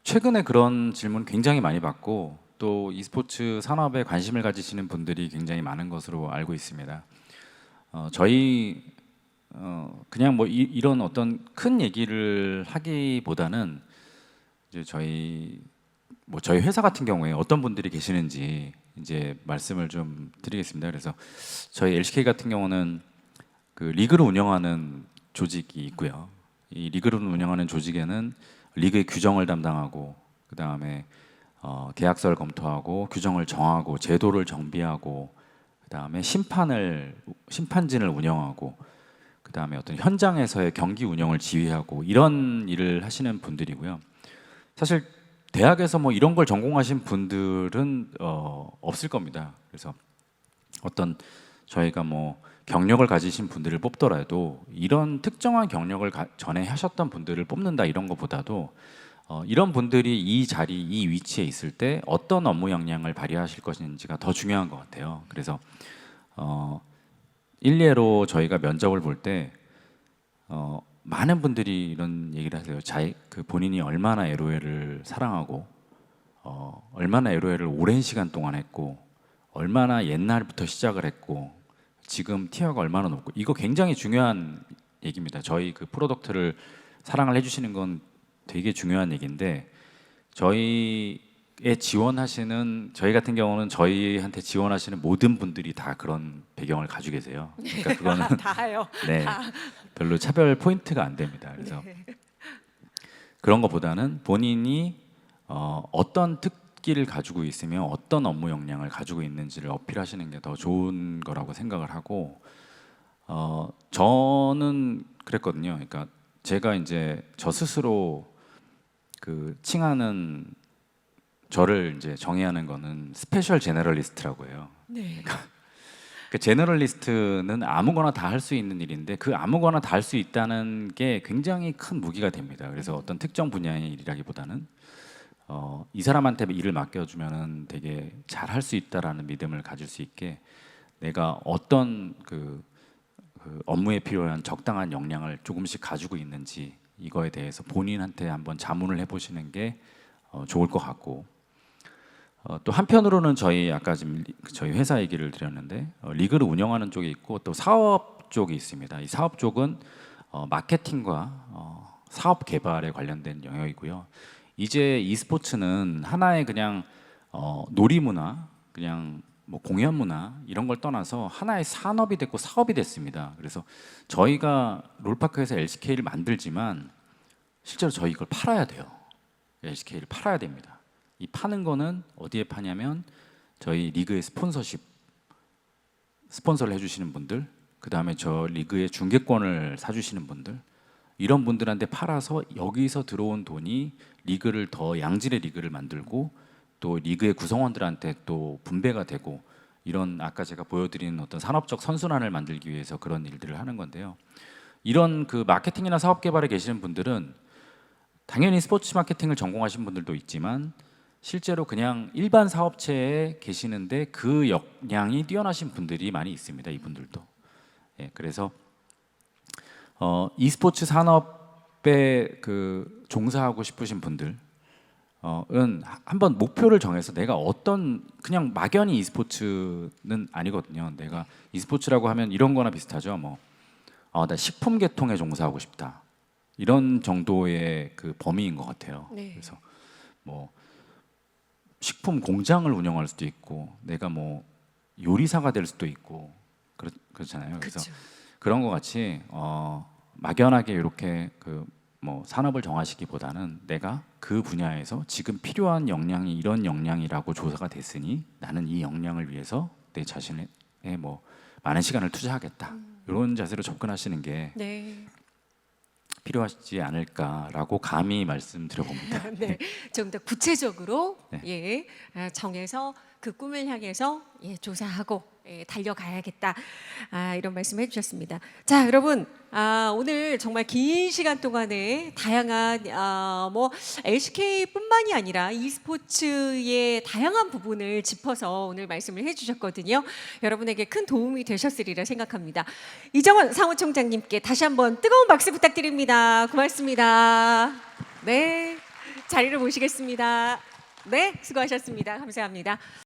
최근에 그런 질문 굉장히 많이 받고 또 e스포츠 산업에 관심을 가지시는 분들이 굉장히 많은 것으로 알고 있습니다. 저희 그냥 뭐 이런 어떤 큰 얘기를 하기보다는 이제 저희 회사 같은 경우에 어떤 분들이 계시는지 이제 말씀을 좀 드리겠습니다. 그래서 저희 LCK 같은 경우는 그 리그를 운영하는 조직이 있고요. 이 리그를 운영하는 조직에는 리그의 규정을 담당하고 그 다음에 계약서를 검토하고 규정을 정하고 제도를 정비하고 그다음에 심판진을 운영하고 그다음에 어떤 현장에서의 경기 운영을 지휘하고 이런 일을 하시는 분들이고요. 사실 대학에서 뭐 이런 걸 전공하신 분들은 없을 겁니다. 그래서 어떤 저희가 뭐 경력을 가지신 분들을 뽑더라도 이런 특정한 경력을 전에 하셨던 분들을 뽑는다 이런 것보다도 이런 분들이 이 자리, 이 위치에 있을 때 어떤 업무 역량을 발휘하실 것인지가 더 중요한 것 같아요. 그래서 일례로 저희가 면접을 볼 때 많은 분들이 이런 얘기를 하세요. 그 본인이 얼마나 LOL을 사랑하고 얼마나 LOL을 오랜 시간 동안 했고 얼마나 옛날부터 시작을 했고 지금 티어가 얼마나 높고 이거 굉장히 중요한 얘기입니다. 저희 그 프로덕트를 사랑을 해주시는 건 되게 중요한 얘기인데 저희 같은 경우는 저희한테 지원하시는 모든 분들이 다 그런 배경을 가지고 계세요. 그러니까 그거는 다요. 네, 별로 차별 포인트가 안 됩니다. 그래서 그런 것보다는 본인이 어떤 특기를 가지고 있으며 어떤 업무 역량을 가지고 있는지를 어필하시는 게 더 좋은 거라고 생각을 하고 저는 그랬거든요. 그러니까 제가 이제 저 스스로 그 칭하는 저를 이제 정의하는 거는 스페셜 제너럴리스트라고 해요. 네. 그 제너럴리스트는 아무거나 다 할 수 있는 일인데 그 아무거나 다 할 수 있다는 게 굉장히 큰 무기가 됩니다. 그래서 어떤 특정 분야의 일이라기보다는 이 사람한테 일을 맡겨주면은 되게 잘 할 수 있다라는 믿음을 가질 수 있게 내가 어떤 그 업무에 필요한 적당한 역량을 조금씩 가지고 있는지 이거에 대해서 본인한테 한번 자문을 해보시는 게 좋을 것 같고 또 한편으로는 아까 지금 저희 회사 얘기를 드렸는데 리그를 운영하는 쪽이 있고 또 사업 쪽이 있습니다. 이 사업 쪽은 마케팅과 사업 개발에 관련된 영역이고요. 이제 e스포츠는 하나의 그냥 놀이문화, 그냥 뭐 공연 문화 이런 걸 떠나서 하나의 산업이 됐고 사업이 됐습니다. 그래서 저희가 롤파크에서 LCK를 만들지만 실제로 저희 이걸 팔아야 돼요. LCK를 팔아야 됩니다. 이 파는 거는 어디에 파냐면 저희 리그의 스폰서를 해주시는 분들, 그 다음에 저 리그의 중계권을 사주시는 분들, 이런 분들한테 팔아서 여기서 들어온 돈이 리그를 더 양질의 리그를 만들고 또 리그의 구성원들한테 또 분배가 되고 이런 아까 제가 보여드린 어떤 산업적 선순환을 만들기 위해서 그런 일들을 하는 건데요. 이런 그 마케팅이나 사업 개발에 계시는 분들은 당연히 스포츠 마케팅을 전공하신 분들도 있지만 실제로 그냥 일반 사업체에 계시는데 그 역량이 뛰어나신 분들이 많이 있습니다. 이분들도. 예, 그래서 e스포츠 산업에 그 종사하고 싶으신 분들은 한번 목표를 정해서 내가 그냥 막연히 e스포츠는 아니거든요. 내가 e스포츠라고 하면 이런 거나 비슷하죠. 나 식품 계통에 종사하고 싶다. 이런 정도의 그 범위인 것 같아요. 네. 그래서 뭐 식품 공장을 운영할 수도 있고 내가 뭐 요리사가 될 수도 있고 그렇잖아요. 그래서 그쵸. 그런 것 같이 막연하게 이렇게 그 뭐 산업을 정하시기보다는 내가 그 분야에서 지금 필요한 역량이 이런 역량이라고 조사가 됐으니 나는 이 역량을 위해서 내 자신의 뭐 많은 시간을 투자하겠다. 이런 자세로 접근하시는 게 네. 필요하지 않을까라고 감히 말씀드려봅니다. 네. 좀 더 구체적으로 네. 정해서 그 꿈을 향해서 조사하고 달려가야겠다. 이런 말씀해 주셨습니다. 자, 여러분, 오늘 정말 긴 시간 동안에 다양한 뭐 LCK뿐만이 아니라 e스포츠의 다양한 부분을 짚어서 오늘 말씀을 해주셨거든요. 여러분에게 큰 도움이 되셨으리라 생각합니다. 이정원 사무총장님께 다시 한번 뜨거운 박수 부탁드립니다. 고맙습니다. 네, 자리를 모시겠습니다. 네, 수고하셨습니다. 감사합니다.